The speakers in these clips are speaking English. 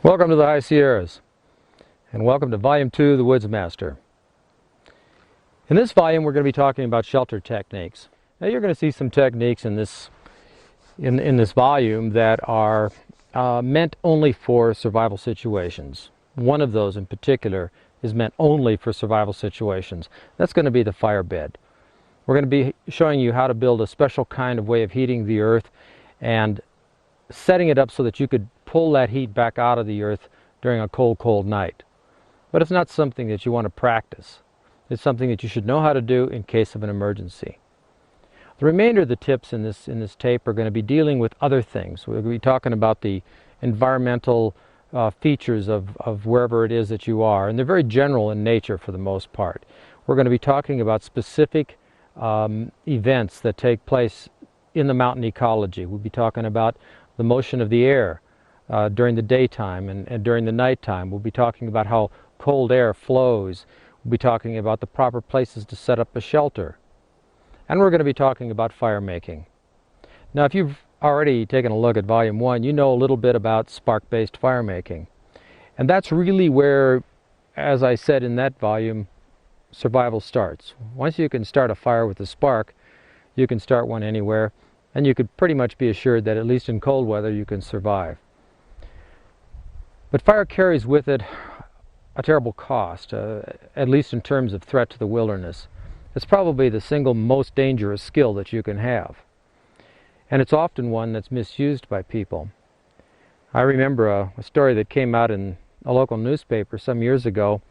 Welcome to the High Sierras, and welcome to Volume 2, The Woods Master. In this volume, we're going to be talking about shelter techniques. Now, you're going to see some techniques in this volume that are meant only for survival situations. One of those in particular is meant only for survival situations. That's going to be the fire bed. We're going to be showing you how to build a special kind of way of heating the earth and setting it up so that you could pull that heat back out of the earth during a cold night. But it's not something that you want to practice. It's something that you should know how to do in case of an emergency. The remainder of the tips in this tape are going to be dealing with other things. We're going to be talking about the environmental features of wherever it is that you are, and they're very general in nature for the most part. We're going to be talking about specific events that take place in the mountain ecology. We'll be talking about the motion of the air during the daytime and during the nighttime. We'll be talking about how cold air flows. We'll be talking about the proper places to set up a shelter. And we're going to be talking about fire making. Now, if you've already taken a look at Volume 1, you know a little bit about spark-based fire making. And that's really where, as I said in that volume, survival starts. Once you can start a fire with a spark, you can start one anywhere, and you could pretty much be assured that at least in cold weather you can survive. But fire carries with it a terrible cost, at least in terms of threat to the wilderness. It's probably the single most dangerous skill that you can have. And it's often one that's misused by people. I remember a story that came out in a local newspaper some years ago.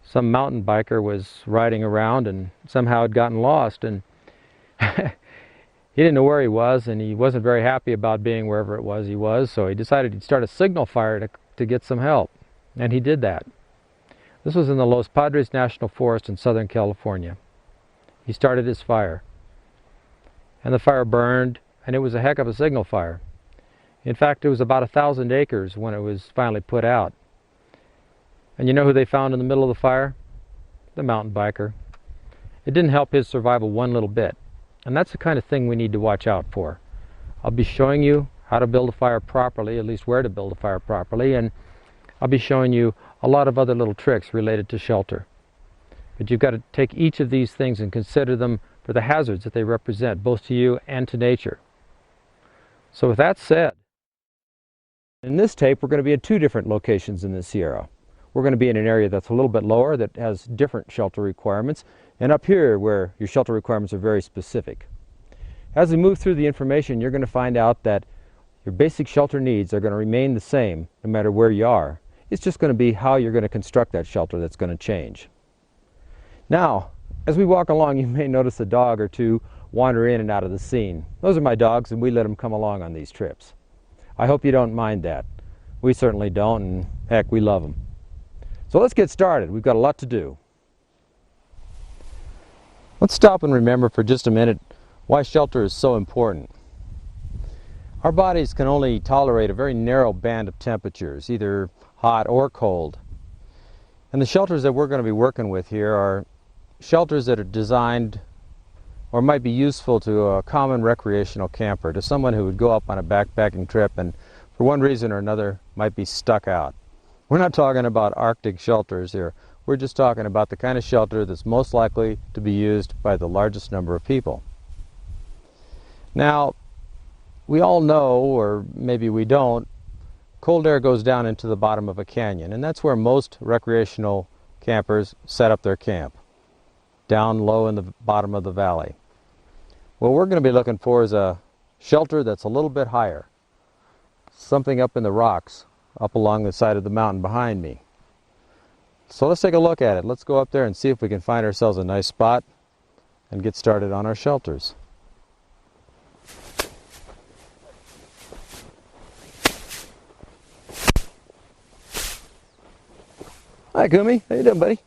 Some mountain biker was riding around and somehow had gotten lost, and he didn't know where he was, and he wasn't very happy about being wherever it was he was, so he decided he'd start a signal fire to get some help. And he did that. This was in the Los Padres National Forest in Southern California. He started his fire. And the fire burned, and it was a heck of a signal fire. In fact, it was about 1,000 acres when it was finally put out. And you know who they found in the middle of the fire? The mountain biker. It didn't help his survival one little bit. And that's the kind of thing we need to watch out for. I'll be showing you how to build a fire properly, at least where to build a fire properly, and I'll be showing you a lot of other little tricks related to shelter. But you've got to take each of these things and consider them for the hazards that they represent, both to you and to nature. So with that said, in this tape we're going to be at two different locations in the Sierra. We're going to be in an area that's a little bit lower that has different shelter requirements, and up here where your shelter requirements are very specific. As we move through the information, you're going to find out that your basic shelter needs are going to remain the same no matter where you are. It's just going to be how you're going to construct that shelter that's going to change. Now, as we walk along, you may notice a dog or two wander in and out of the scene. Those are my dogs, and we let them come along on these trips. I hope you don't mind that. We certainly don't, and heck, we love them. So let's get started. We've got a lot to do. Let's stop and remember for just a minute why shelter is so important. Our bodies can only tolerate a very narrow band of temperatures, either hot or cold. And the shelters that we're going to be working with here are shelters that are designed or might be useful to a common recreational camper, to someone who would go up on a backpacking trip and for one reason or another might be stuck out. We're not talking about Arctic shelters here. We're just talking about the kind of shelter that's most likely to be used by the largest number of people. Now, we all know, or maybe we don't, cold air goes down into the bottom of a canyon, and that's where most recreational campers set up their camp, down low in the bottom of the valley. What we're going to be looking for is a shelter that's a little bit higher, something up in the rocks, up along the side of the mountain behind me. So let's take a look at it. Let's go up there and see if we can find ourselves a nice spot and get started on our shelters. Hi, Kumi. How you doing, buddy?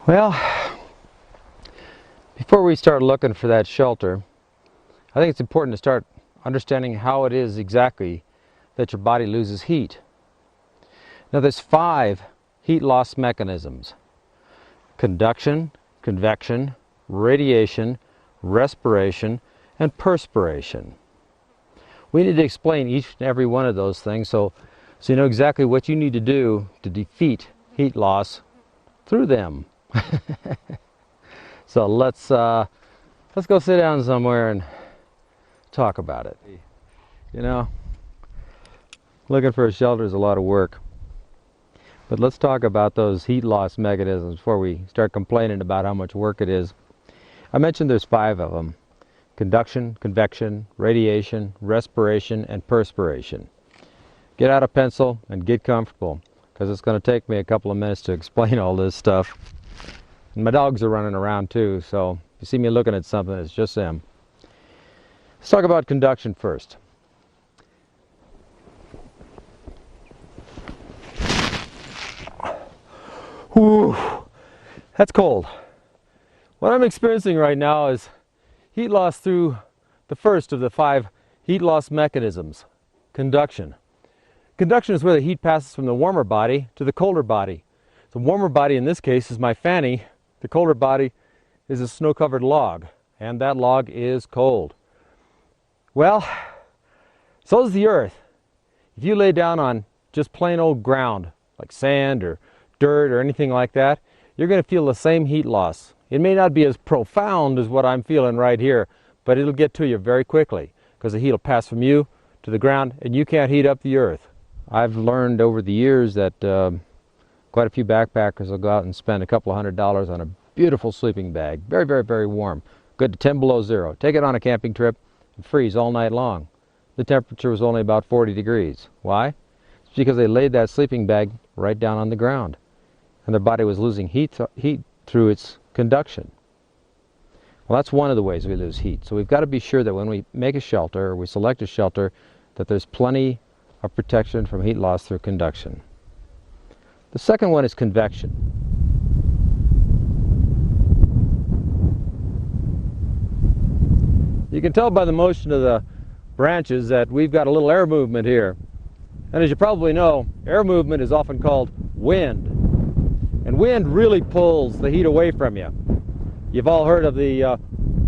Well, Before we start looking for that shelter, I think it's important to start understanding how it is exactly that your body loses heat. Now there's 5 heat loss mechanisms: conduction, convection, radiation, respiration, and perspiration. We need to explain each and every one of those things so you know exactly what you need to do to defeat heat loss through them. So let's go sit down somewhere and talk about it. You know, looking for a shelter is a lot of work. But let's talk about those heat loss mechanisms before we start complaining about how much work it is. I mentioned there's 5 of them: conduction, convection, radiation, respiration, and perspiration. Get out a pencil and get comfortable, because it's going to take me a couple of minutes to explain all this stuff. And my dogs are running around too, so if you see me looking at something, it's just them. Let's talk about conduction first. Whew, that's cold. What I'm experiencing right now is heat loss through the first of the 5 heat loss mechanisms: conduction. Conduction is where the heat passes from the warmer body to the colder body. The warmer body in this case is my fanny. The colder body is a snow-covered log, and that log is cold. Well, so is the earth. If you lay down on just plain old ground, like sand or dirt or anything like that, you're going to feel the same heat loss. It may not be as profound as what I'm feeling right here, but it'll get to you very quickly, because the heat will pass from you to the ground, and you can't heat up the earth. I've learned over the years that quite a few backpackers will go out and spend a couple of $100s on a beautiful sleeping bag. Very, very, very warm. Good to 10 below zero. Take it on a camping trip and freeze all night long. The temperature was only about 40 degrees. Why? It's because they laid that sleeping bag right down on the ground, and their body was losing heat through its conduction. Well, that's one of the ways we lose heat. So we've got to be sure that when we make a shelter, or we select a shelter, that there's plenty of protection from heat loss through conduction. The second one is convection. You can tell by the motion of the branches that we've got a little air movement here. And as you probably know, air movement is often called wind. And wind really pulls the heat away from you. You've all heard of the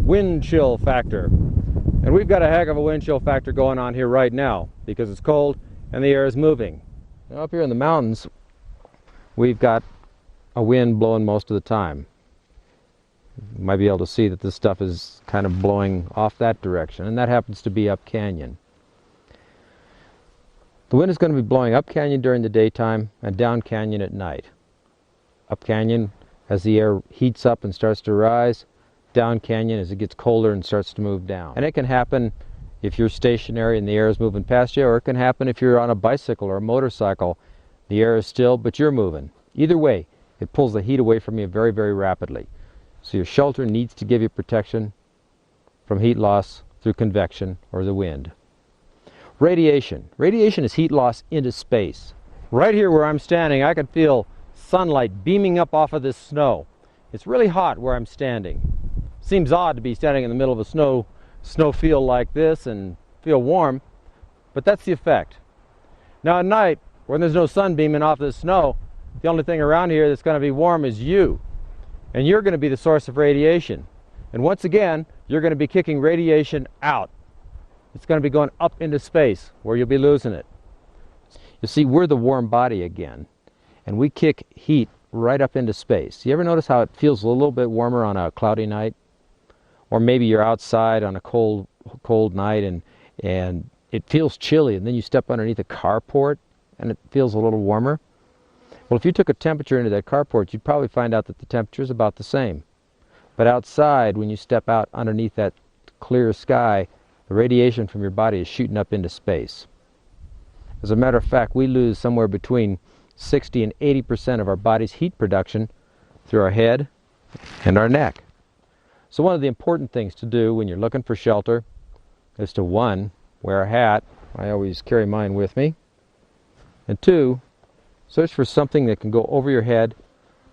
wind chill factor. And we've got a heck of a wind chill factor going on here right now, because it's cold and the air is moving. Now, up here in the mountains, we've got a wind blowing most of the time. You might be able to see that this stuff is kind of blowing off that direction, and that happens to be up canyon. The wind is going to be blowing up canyon during the daytime and down canyon at night. Up canyon as the air heats up and starts to rise, down canyon as it gets colder and starts to move down. And it can happen if you're stationary and the air is moving past you, or it can happen if you're on a bicycle or a motorcycle. The air is still, but you're moving. Either way, it pulls the heat away from you very, very rapidly. So your shelter needs to give you protection from heat loss through convection or the wind. Radiation. Radiation is heat loss into space. Right here where I'm standing, I can feel sunlight beaming up off of this snow. It's really hot where I'm standing. Seems odd to be standing in the middle of a snow field like this and feel warm, but that's the effect. Now at night, when there's no sun beaming off the snow, the only thing around here that's going to be warm is you. And you're going to be the source of radiation. And once again, you're going to be kicking radiation out. It's going to be going up into space, where you'll be losing it. You see, we're the warm body again, and we kick heat right up into space. You ever notice how it feels a little bit warmer on a cloudy night? Or maybe you're outside on a cold night and it feels chilly, and then you step underneath a carport and it feels a little warmer. Well, if you took a temperature into that carport, you'd probably find out that the temperature is about the same. But outside, when you step out underneath that clear sky, the radiation from your body is shooting up into space. As a matter of fact, we lose somewhere between 60 and 80% of our body's heat production through our head and our neck. So one of the important things to do when you're looking for shelter is to, 1, wear a hat. I always carry mine with me. And 2, search for something that can go over your head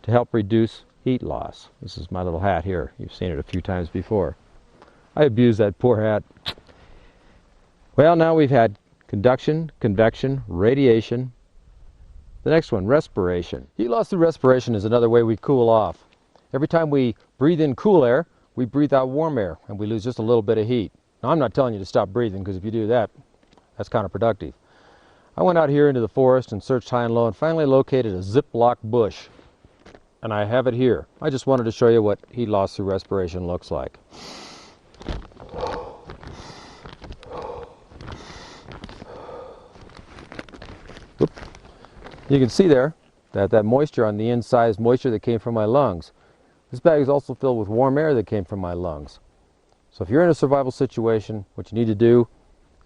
to help reduce heat loss. This is my little hat here. You've seen it a few times before. I abused that poor hat. Well, now we've had conduction, convection, radiation. The next one, respiration. Heat loss through respiration is another way we cool off. Every time we breathe in cool air, we breathe out warm air, and we lose just a little bit of heat. Now, I'm not telling you to stop breathing, because if you do that, that's counterproductive. I went out here into the forest and searched high and low and finally located a Ziploc bush. And I have it here. I just wanted to show you what heat loss through respiration looks like. Oop. You can see there that that moisture on the inside is moisture that came from my lungs. This bag is also filled with warm air that came from my lungs. So if you're in a survival situation, what you need to do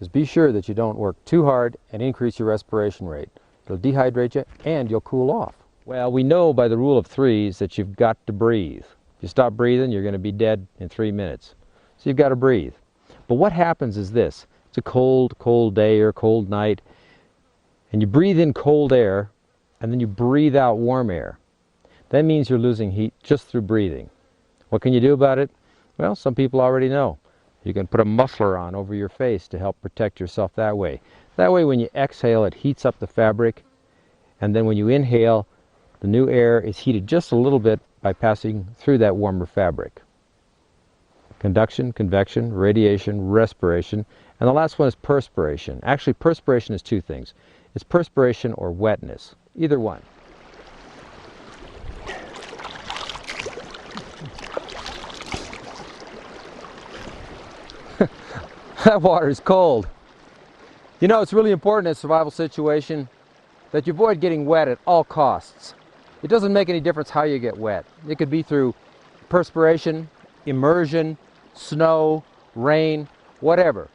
is be sure that you don't work too hard and increase your respiration rate. It'll dehydrate you and you'll cool off. Well, we know by the rule of threes that you've got to breathe. If you stop breathing, you're going to be dead in 3 minutes. So you've got to breathe. But what happens is this. It's a cold, cold day or cold night, and you breathe in cold air, and then you breathe out warm air. That means you're losing heat just through breathing. What can you do about it? Well, some people already know. You can put a muffler on over your face to help protect yourself that way. That way when you exhale, it heats up the fabric, and then when you inhale, the new air is heated just a little bit by passing through that warmer fabric. Conduction, convection, radiation, respiration, and the last one is perspiration. Actually, perspiration is two things. It's perspiration or wetness, either one. That water is cold. You know, it's really important in a survival situation that you avoid getting wet at all costs. It doesn't make any difference how you get wet. It could be through perspiration, immersion, snow, rain, whatever.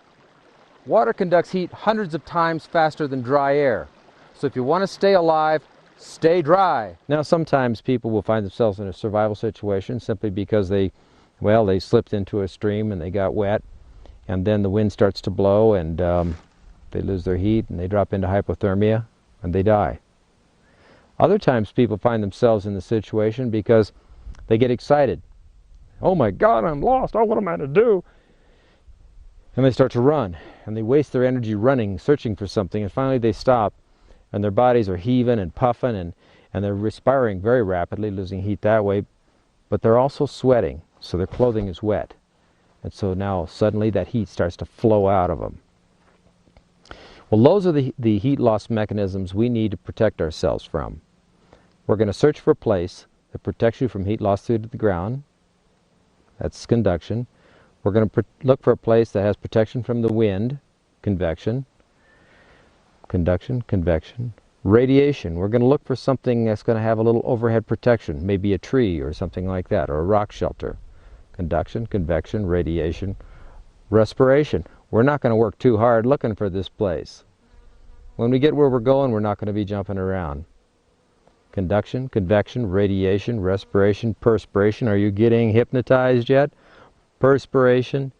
Water conducts heat hundreds of times faster than dry air. So if you want to stay alive, stay dry. Now, sometimes people will find themselves in a survival situation simply because they slipped into a stream and they got wet, and then the wind starts to blow and they lose their heat and they drop into hypothermia and they die. Other times people find themselves in the situation because they get excited. Oh my God, I'm lost. Oh, what am I to do? And they start to run, and they waste their energy running, searching for something, and finally they stop, and their bodies are heaving and puffing, and they're respiring very rapidly, losing heat that way, but they're also sweating, so their clothing is wet. And so now suddenly that heat starts to flow out of them. Well, those are the heat loss mechanisms we need to protect ourselves from. We're going to search for a place that protects you from heat loss through to the ground. That's conduction. We're going to look for a place that has protection from the wind, convection. Conduction, convection. Radiation. We're going to look for something that's going to have a little overhead protection, maybe a tree or something like that, or a rock shelter. Conduction, convection, radiation. Respiration. We're not going to work too hard looking for this place. When we get where we're going, we're not going to be jumping around. Conduction, convection, radiation, respiration, perspiration. Are you getting hypnotized yet? Perspiration.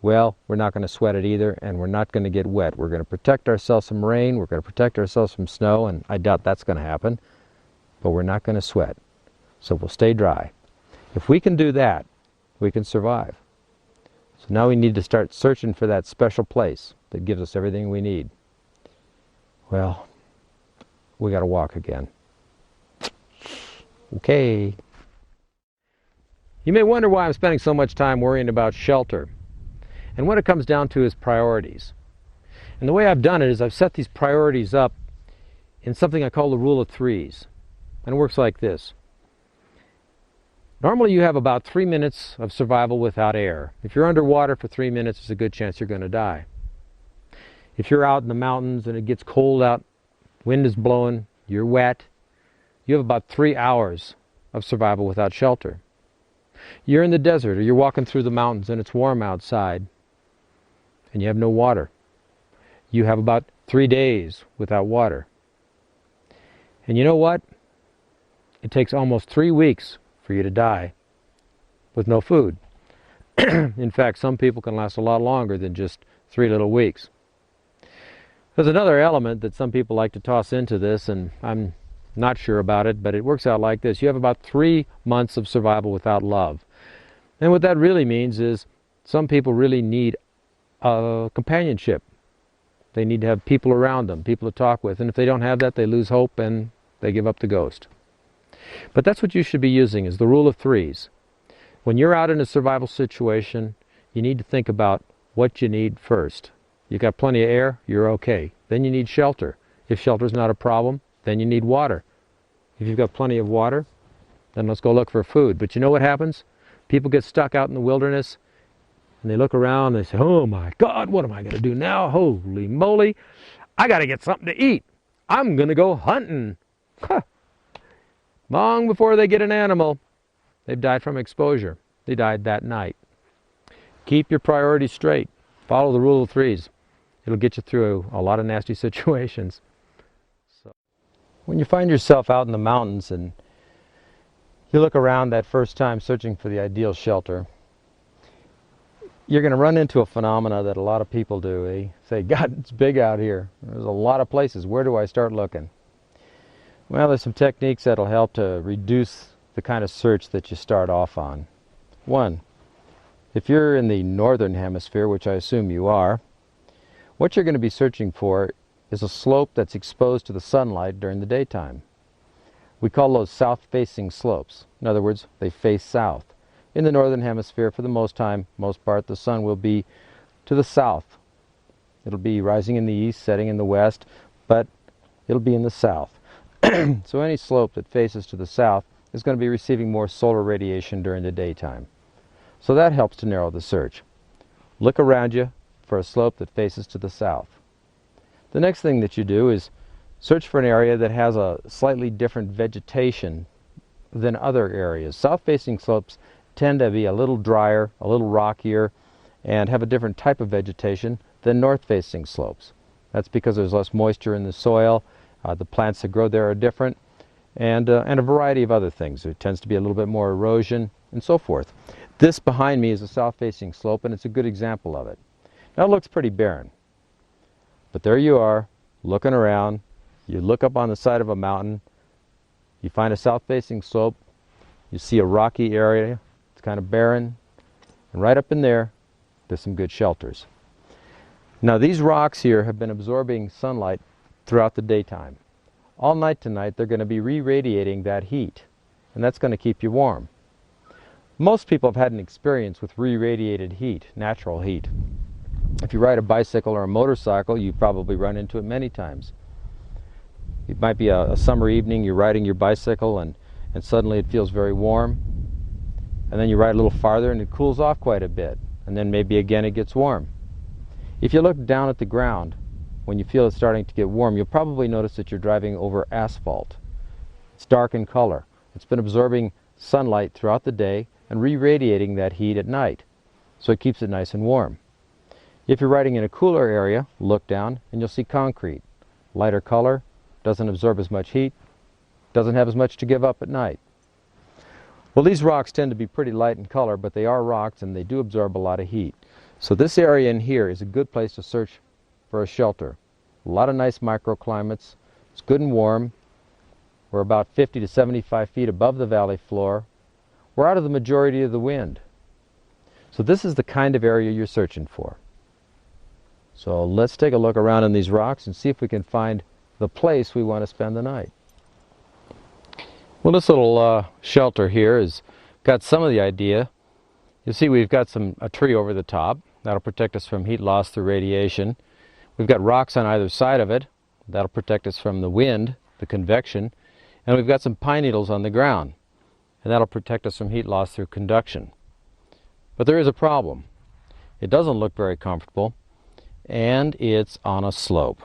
Well, we're not going to sweat it either, and we're not going to get wet. We're going to protect ourselves from rain. We're going to protect ourselves from snow, and I doubt that's going to happen. But we're not going to sweat. So we'll stay dry. If we can do that, we can survive. So now we need to start searching for that special place that gives us everything we need. Well, we got to walk again. Okay. You may wonder why I'm spending so much time worrying about shelter. And what it comes down to is priorities. And the way I've done it is I've set these priorities up in something I call the rule of threes. And it works like this. Normally you have about 3 minutes of survival without air. If you're underwater for 3 minutes, there's a good chance you're going to die. If you're out in the mountains and it gets cold out, wind is blowing, you're wet, you have about 3 hours of survival without shelter. You're in the desert or you're walking through the mountains and it's warm outside and you have no water. You have about 3 days without water. And you know what? It takes almost 3 weeks for you to die with no food. In fact, some people can last a lot longer than just 3 little weeks. There's another element that some people like to toss into this, and I'm Not sure about it, but it works out like this. You have about 3 months of survival without love. And what that really means is some people really need companionship. They need to have people around them, people to talk with. And if they don't have that, they lose hope and they give up the ghost. But that's what you should be using, is the rule of threes. When you're out in a survival situation, you need to think about what you need first. You've got plenty of air, you're okay. Then you need shelter. If shelter's not a problem, then you need water. If you've got plenty of water, then let's go look for food. But you know what happens? People get stuck out in the wilderness, and they look around and they say, oh my God, what am I going to do now? Holy moly, I got to get something to eat. I'm going to go hunting. Huh. Long before they get an animal, they've died from exposure. They died that night. Keep your priorities straight. Follow the rule of threes. It'll get you through a lot of nasty situations. So, when you find yourself out in the mountains and you look around that first time searching for the ideal shelter, you're going to run into a phenomena that a lot of people do. They say, God, it's big out here. There's a lot of places. Where do I start looking? Well, there's some techniques that'll help to reduce the kind of search that you start off on. One, if you're in the northern hemisphere, which I assume you are, what you're going to be searching for is a slope that's exposed to the sunlight during the daytime. We call those south-facing slopes. In other words, they face south. In the northern hemisphere, for the most part, the sun will be to the south. It'll be rising in the east, setting in the west, but it'll be in the south. So any slope that faces to the south is going to be receiving more solar radiation during the daytime. So that helps to narrow the search. Look around you for a slope that faces to the south. The next thing that you do is search for an area that has a slightly different vegetation than other areas. South-facing slopes tend to be a little drier, a little rockier, and have a different type of vegetation than north-facing slopes. That's because there's less moisture in the soil, the plants that grow there are different, and a variety of other things. There tends to be a little bit more erosion, and so forth. This behind me is a south-facing slope, and it's a good example of it. Now it looks pretty barren, but there you are, looking around. You look up on the side of a mountain, you find a south-facing slope, you see a rocky area, it's kind of barren, and right up in there, there's some good shelters. Now these rocks here have been absorbing sunlight throughout the daytime. All night tonight they're going to be re-radiating that heat, and that's going to keep you warm. Most people have had an experience with re-radiated heat, natural heat. If you ride a bicycle or a motorcycle, you probably run into it many times. It might be a summer evening, you're riding your bicycle and suddenly it feels very warm, and then you ride a little farther and it cools off quite a bit, and then maybe again it gets warm. If you look down at the ground when you feel it's starting to get warm, you'll probably notice that you're driving over asphalt. It's dark in color. It's been absorbing sunlight throughout the day and re-radiating that heat at night, so it keeps it nice and warm. If you're riding in a cooler area, look down and you'll see concrete. Lighter color, doesn't absorb as much heat, doesn't have as much to give up at night. Well, these rocks tend to be pretty light in color, but they are rocks and they do absorb a lot of heat. So this area in here is a good place to search for a shelter. A lot of nice microclimates. It's good and warm. We're about 50 to 75 feet above the valley floor. We're out of the majority of the wind. So this is the kind of area you're searching for. So let's take a look around in these rocks and see if we can find the place we want to spend the night. Well, this little shelter here has got some of the idea. You see we've got a tree over the top. That'll protect us from heat loss through radiation. We've got rocks on either side of it. That'll protect us from the wind, the convection. And we've got some pine needles on the ground. And that'll protect us from heat loss through conduction. But there is a problem. It doesn't look very comfortable, and it's on a slope.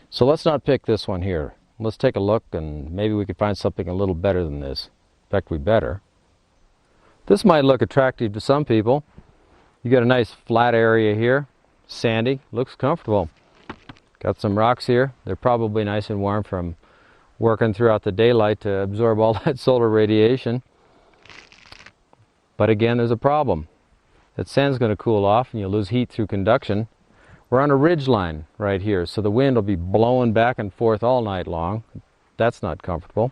So let's not pick this one here. Let's take a look and maybe we could find something a little better than this. In fact, we better. This might look attractive to some people. You got a nice flat area here, sandy, looks comfortable. Got some rocks here. They're probably nice and warm from working throughout the daylight to absorb all that solar radiation. But again, there's a problem. That sand's going to cool off and you'll lose heat through conduction. We're on a ridge line right here, so the wind will be blowing back and forth all night long. That's not comfortable.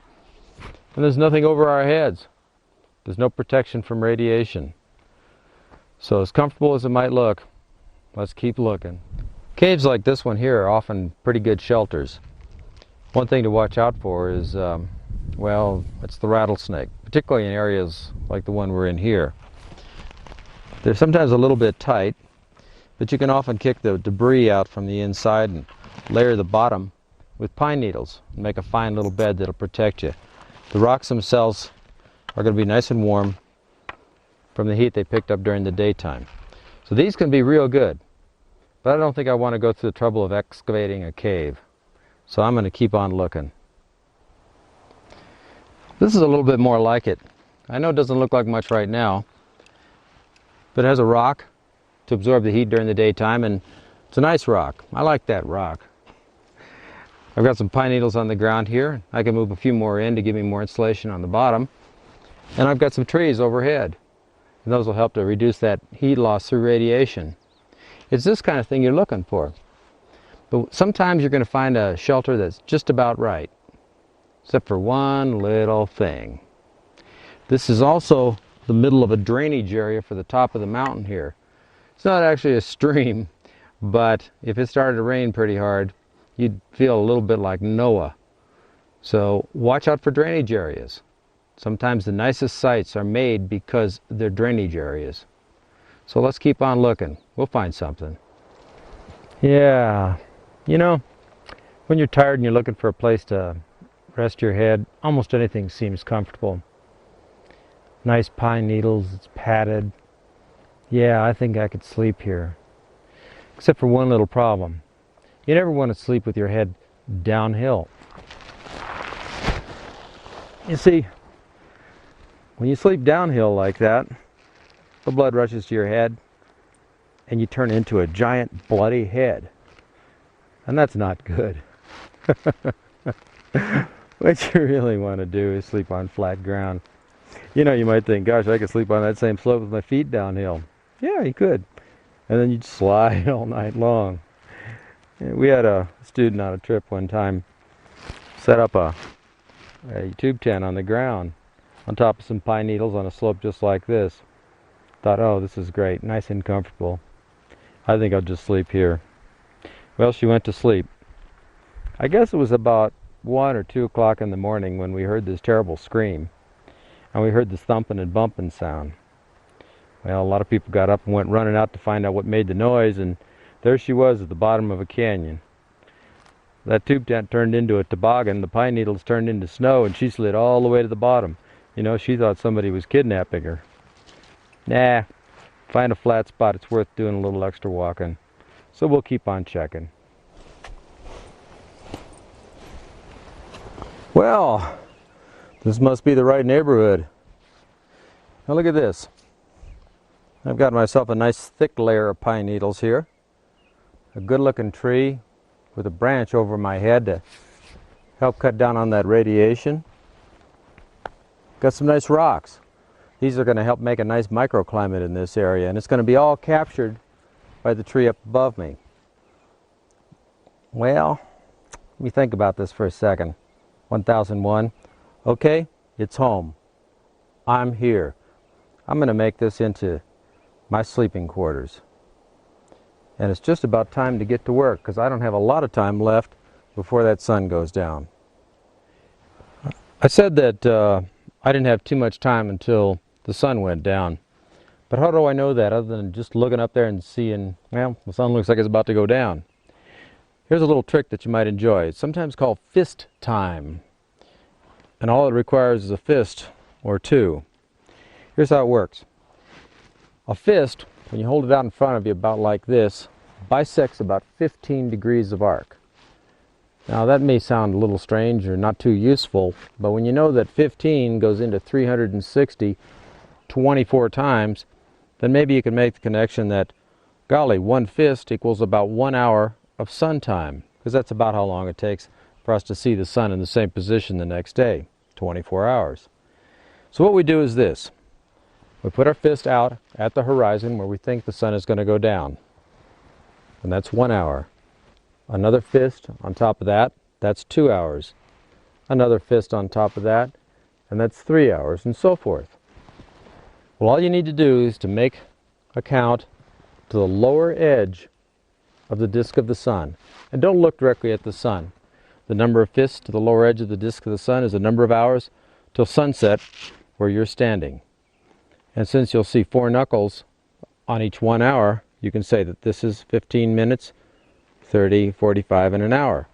And there's nothing over our heads. There's no protection from radiation. So as comfortable as it might look, let's keep looking. Caves like this one here are often pretty good shelters. One thing to watch out for is, well, it's the rattlesnake, particularly in areas like the one we're in here. They're sometimes a little bit tight, but you can often kick the debris out from the inside and layer the bottom with pine needles and make a fine little bed that'll protect you. The rocks themselves are going to be nice and warm from the heat they picked up during the daytime. So these can be real good, but I don't think I want to go through the trouble of excavating a cave. So I'm going to keep on looking. This is a little bit more like it. I know it doesn't look like much right now, but it has a rock to absorb the heat during the daytime, and it's a nice rock. I like that rock. I've got some pine needles on the ground here. I can move a few more in to give me more insulation on the bottom. And I've got some trees overhead. And those will help to reduce that heat loss through radiation. It's this kind of thing you're looking for. But sometimes you're going to find a shelter that's just about right. Except for one little thing. This is also the middle of a drainage area for the top of the mountain here. It's not actually a stream, but if it started to rain pretty hard, you'd feel a little bit like Noah. So watch out for drainage areas. Sometimes the nicest sites are made because they're drainage areas. So let's keep on looking. We'll find something. Yeah, you know, when you're tired and you're looking for a place to rest your head, almost anything seems comfortable. Nice pine needles, it's padded. Yeah, I think I could sleep here. Except for one little problem. You never want to sleep with your head downhill. You see, when you sleep downhill like that, the blood rushes to your head and you turn into a giant bloody head. And that's not good. What you really want to do is sleep on flat ground. You know, you might think, gosh, I could sleep on that same slope with my feet downhill. Yeah, you could. And then you'd slide all night long. We had a student on a trip one time set up a tube tent on the ground on top of some pine needles on a slope just like this. Thought, oh, this is great, nice and comfortable. I think I'll just sleep here. Well, she went to sleep. I guess it was about 1 or 2 o'clock in the morning when we heard this terrible scream. And we heard this thumping and bumping sound. Well, a lot of people got up and went running out to find out what made the noise, and there she was at the bottom of a canyon. That tube tent turned into a toboggan, the pine needles turned into snow, and she slid all the way to the bottom. You know, she thought somebody was kidnapping her. Nah, find a flat spot, it's worth doing a little extra walking. So we'll keep on checking. Well, this must be the right neighborhood. Now look at this. I've got myself a nice thick layer of pine needles here. A good looking tree with a branch over my head to help cut down on that radiation. Got some nice rocks. These are going to help make a nice microclimate in this area, and it's going to be all captured by the tree up above me. Well, let me think about this for a second. 1001. Okay, it's home. I'm here. I'm going to make this into my sleeping quarters. And it's just about time to get to work because I don't have a lot of time left before that sun goes down. I said that I didn't have too much time until the sun went down. But how do I know that other than just looking up there and seeing, well, the sun looks like it's about to go down. Here's a little trick that you might enjoy. It's sometimes called fist time. And all it requires is a fist or two. Here's how it works. A fist, when you hold it out in front of you about like this, bisects about 15 degrees of arc. Now that may sound a little strange or not too useful, but when you know that 15 goes into 360 24 times, then maybe you can make the connection that, golly, one fist equals about 1 hour of sun time, because that's about how long it takes for us to see the sun in the same position the next day, 24 hours. So what we do is this. We put our fist out at the horizon where we think the sun is going to go down. And that's 1 hour. Another fist on top of that, that's 2 hours. another fist on top of that, and that's 3 hours, and so forth. Well, all you need to do is to make a count to the lower edge of the disk of the sun. And don't look directly at the sun. The number of fists to the lower edge of the disk of the sun is the number of hours till sunset where you're standing. And since you'll see 4 knuckles on each 1 hour, you can say that this is 15 minutes, 30, 45, and an hour.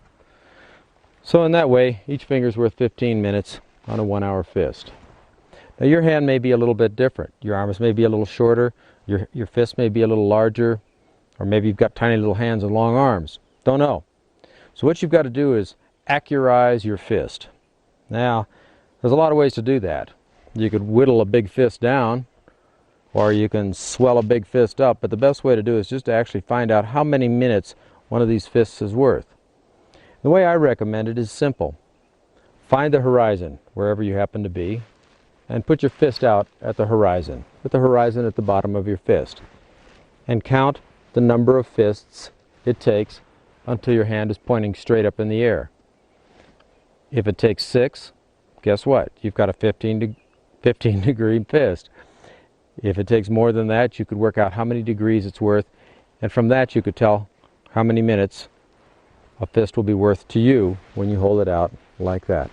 So in that way, each finger is worth 15 minutes on a 1 hour fist. Now your hand may be a little bit different. Your arms may be a little shorter, your fist may be a little larger, or maybe you've got tiny little hands and long arms. Don't know. So what you've got to do is accurize your fist. Now, there's a lot of ways to do that. You could whittle a big fist down, or you can swell a big fist up, but the best way to do it is just to actually find out how many minutes one of these fists is worth. The way I recommend it is simple. Find the horizon, wherever you happen to be, and put your fist out at the horizon, with the horizon at the bottom of your fist. And count the number of fists it takes until your hand is pointing straight up in the air. If it takes 6, guess what? You've got a 15 degree fist. If it takes more than that, you could work out how many degrees it's worth, and from that you could tell how many minutes a fist will be worth to you when you hold it out like that.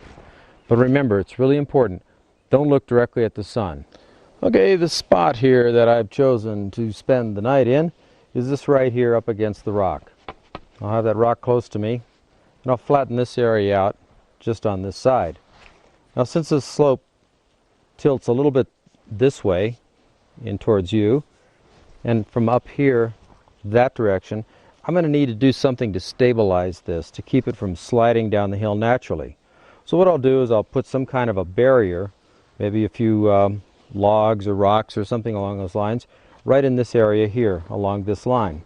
But remember, it's really important. Don't look directly at the sun. Okay, the spot here that I've chosen to spend the night in is this right here up against the rock. I'll have that rock close to me, and I'll flatten this area out just on this side. Now, since this slope tilts a little bit this way in towards you, and from up here that direction, I'm going to need to do something to stabilize this, to keep it from sliding down the hill naturally. So what I'll do is I'll put some kind of a barrier, maybe a few logs or rocks or something along those lines, right in this area here along this line.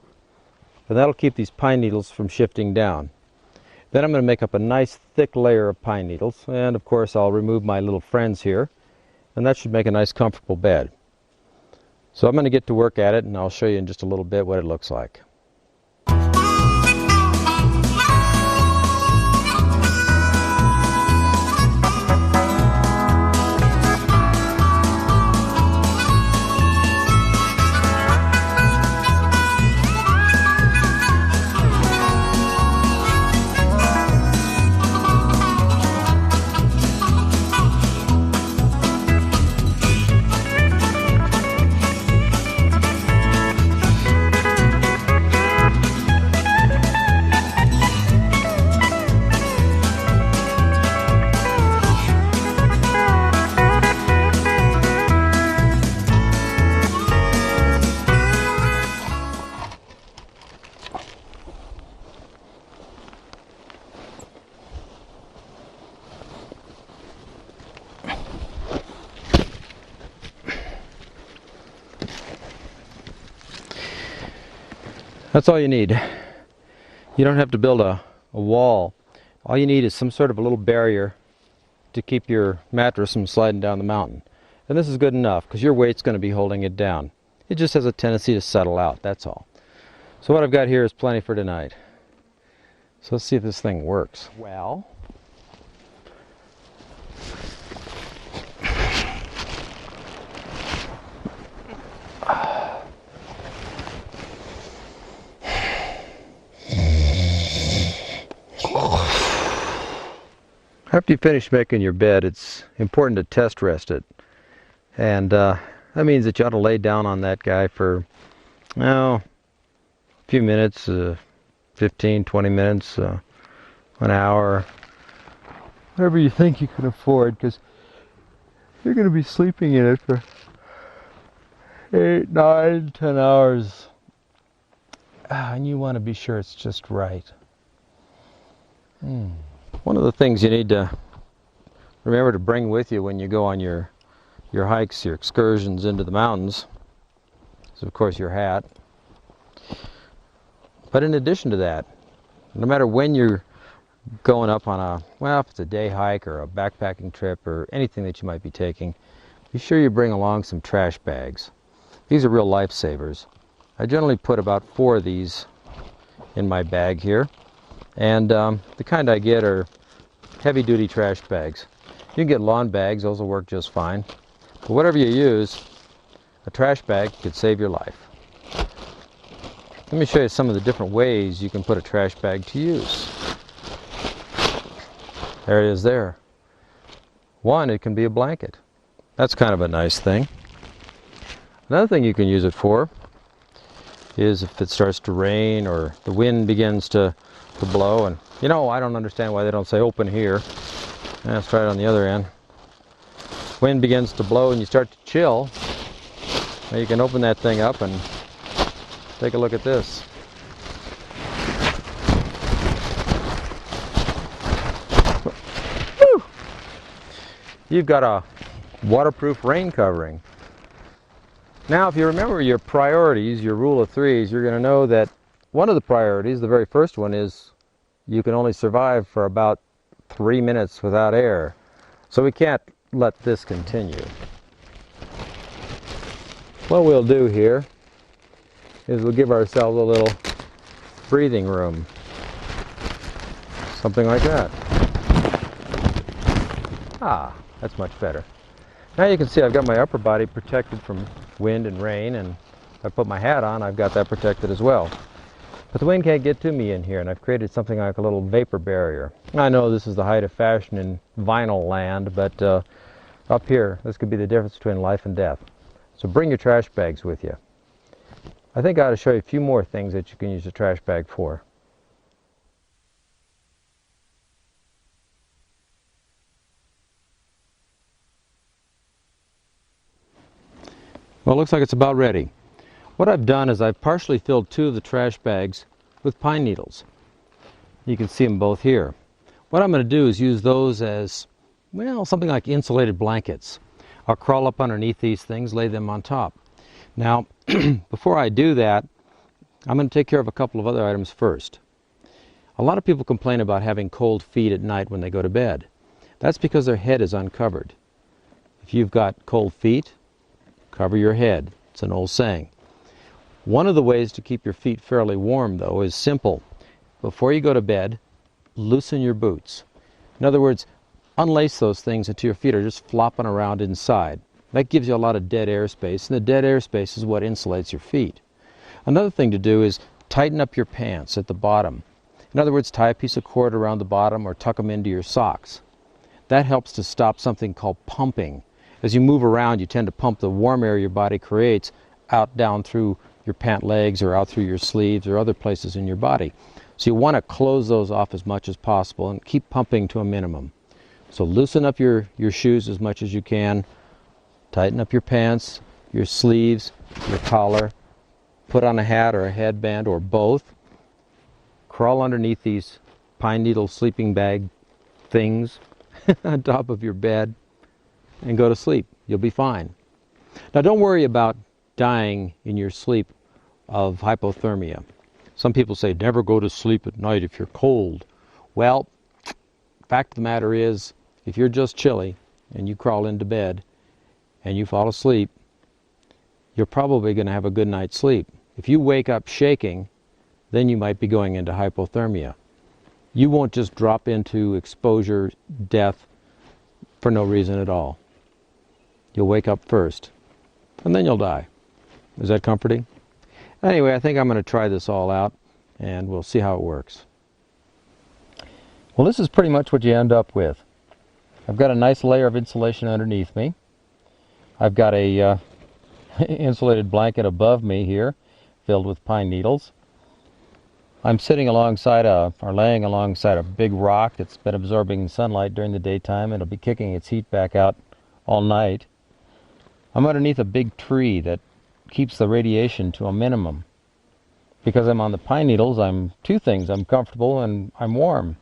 And that'll keep these pine needles from shifting down. Then I'm going to make up a nice thick layer of pine needles, and of course I'll remove my little friends here, and that should make a nice comfortable bed. So I'm going to get to work at it, and I'll show you in just a little bit what it looks like. That's all you need. You don't have to build a wall. All you need is some sort of a little barrier to keep your mattress from sliding down the mountain. And this is good enough because your weight's going to be holding it down. It just has a tendency to settle out, that's all. So what I've got here is plenty for tonight. So let's see if this thing works. Well, after you finish making your bed, it's important to test rest it. And that means that you ought to lay down on that guy for, a few minutes, 15, 20 minutes, an hour, whatever you think you can afford, because you're going to be sleeping in it for 8, 9, 10 hours. And you want to be sure it's just right. One of the things you need to remember to bring with you when you go on your hikes, your excursions into the mountains, is of course your hat. But in addition to that, no matter when you're going up on if it's a day hike or a backpacking trip or anything that you might be taking, be sure you bring along some trash bags. These are real lifesavers. I generally put about 4 of these in my bag here. And the kind I get are heavy-duty trash bags. You can get lawn bags, those will work just fine. But whatever you use, a trash bag could save your life. Let me show you some of the different ways you can put a trash bag to use. There it is there. One, it can be a blanket. That's kind of a nice thing. Another thing you can use it for is if it starts to rain or the wind begins to blow. And you know, I don't understand why they don't say open here. Let's try it on the other end. Wind begins to blow and you start to chill. Now you can open that thing up and take a look at this. Woo! You've got a waterproof rain covering. Now if you remember your priorities, your rule of threes, you're going to know that one of the priorities, the very first one, is you can only survive for about 3 minutes without air. So we can't let this continue. What we'll do here is we'll give ourselves a little breathing room. Something like that. Ah, that's much better. Now you can see I've got my upper body protected from wind and rain, and if I put my hat on, I've got that protected as well. But the wind can't get to me in here, and I've created something like a little vapor barrier. I know this is the height of fashion in vinyl land, but up here, this could be the difference between life and death. So bring your trash bags with you. I think I ought to show you a few more things that you can use a trash bag for. Well, it looks like it's about ready. What I've done is I've partially filled 2 of the trash bags with pine needles. You can see them both here. What I'm going to do is use those as, well, something like insulated blankets. I'll crawl up underneath these things, lay them on top. Now, before I do that, I'm going to take care of a couple of other items first. A lot of people complain about having cold feet at night when they go to bed. That's because their head is uncovered. If you've got cold feet, cover your head. It's an old saying. One of the ways to keep your feet fairly warm, though, is simple. Before you go to bed, loosen your boots. In other words, unlace those things until your feet are just flopping around inside. That gives you a lot of dead air space, and the dead air space is what insulates your feet. Another thing to do is tighten up your pants at the bottom. In other words, tie a piece of cord around the bottom or tuck them into your socks. That helps to stop something called pumping. As you move around, you tend to pump the warm air your body creates out down through your pant legs or out through your sleeves or other places in your body. So you want to close those off as much as possible and keep pumping to a minimum. So loosen up your shoes as much as you can. Tighten up your pants, your sleeves, your collar. Put on a hat or a headband or both. Crawl underneath these pine needle sleeping bag things on top of your bed and go to sleep. You'll be fine. Now don't worry about dying in your sleep of hypothermia. Some people say never go to sleep at night if you're cold. Well, fact of the matter is, if you're just chilly and you crawl into bed and you fall asleep, you're probably going to have a good night's sleep. If you wake up shaking, then you might be going into hypothermia. You won't just drop into exposure, death, for no reason at all. You'll wake up first, and then you'll die. Is that comforting? Anyway, I think I'm going to try this all out, and we'll see how it works. Well, this is pretty much what you end up with. I've got a nice layer of insulation underneath me. I've got a insulated blanket above me here, filled with pine needles. I'm sitting alongside or laying alongside a big rock that's been absorbing sunlight during the daytime. It'll be kicking its heat back out all night. I'm underneath a big tree that keeps the radiation to a minimum. Because I'm on the pine needles, I'm two things. I'm comfortable and I'm warm.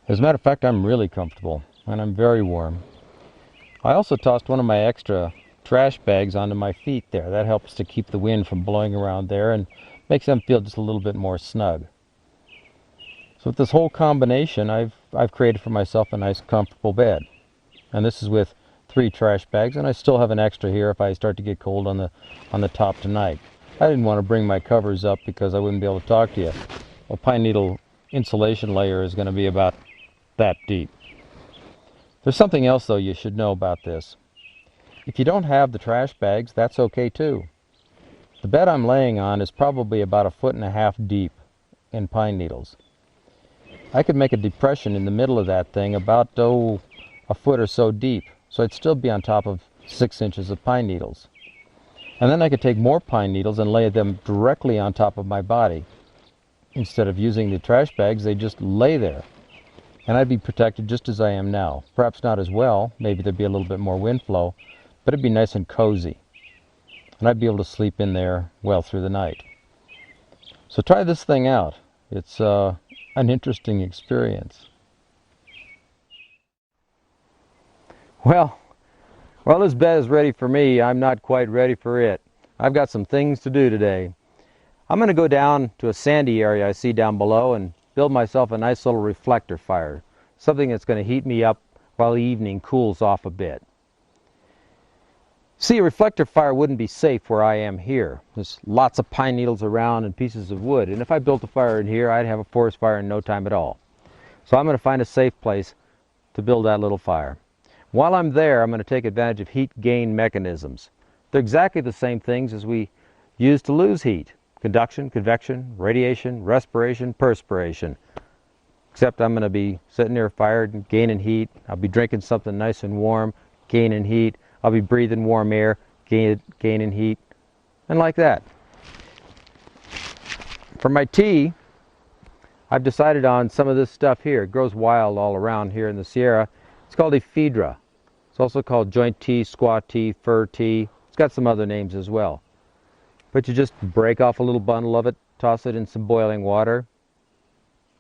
As a matter of fact, I'm really comfortable and I'm very warm. I also tossed one of my extra trash bags onto my feet there. That helps to keep the wind from blowing around there and makes them feel just a little bit more snug. So with this whole combination, I've created for myself a nice comfortable bed. And this is with 3 trash bags, and I still have an extra here if I start to get cold on the top tonight. I didn't want to bring my covers up because I wouldn't be able to talk to you. A pine needle insulation layer is going to be about that deep. There's something else though you should know about this. If you don't have the trash bags, that's okay too. The bed I'm laying on is probably about 1.5 feet deep in pine needles. I could make a depression in the middle of that thing about, a foot or so deep, so I'd still be on top of 6 inches of pine needles. And then I could take more pine needles and lay them directly on top of my body. Instead of using the trash bags, they just lay there. And I'd be protected just as I am now. Perhaps not as well, maybe there'd be a little bit more wind flow, but it'd be nice and cozy. And I'd be able to sleep in there well through the night. So try this thing out. It's an interesting experience. Well, this bed is ready for me. I'm not quite ready for it. I've got some things to do today. I'm going to go down to a sandy area I see down below and build myself a nice little reflector fire. Something that's going to heat me up while the evening cools off a bit. See, a reflector fire wouldn't be safe where I am here. There's lots of pine needles around and pieces of wood, and if I built a fire in here, I'd have a forest fire in no time at all. So I'm going to find a safe place to build that little fire. While I'm there, I'm going to take advantage of heat gain mechanisms. They're exactly the same things as we use to lose heat. Conduction, convection, radiation, respiration, perspiration. Except I'm going to be sitting near a fire gaining heat. I'll be drinking something nice and warm, gaining heat. I'll be breathing warm air, gaining heat, and like that. For my tea, I've decided on some of this stuff here. It grows wild all around here in the Sierra. It's called ephedra. It's also called joint tea, squaw tea, fir tea. It's got some other names as well. But you just break off a little bundle of it, toss it in some boiling water,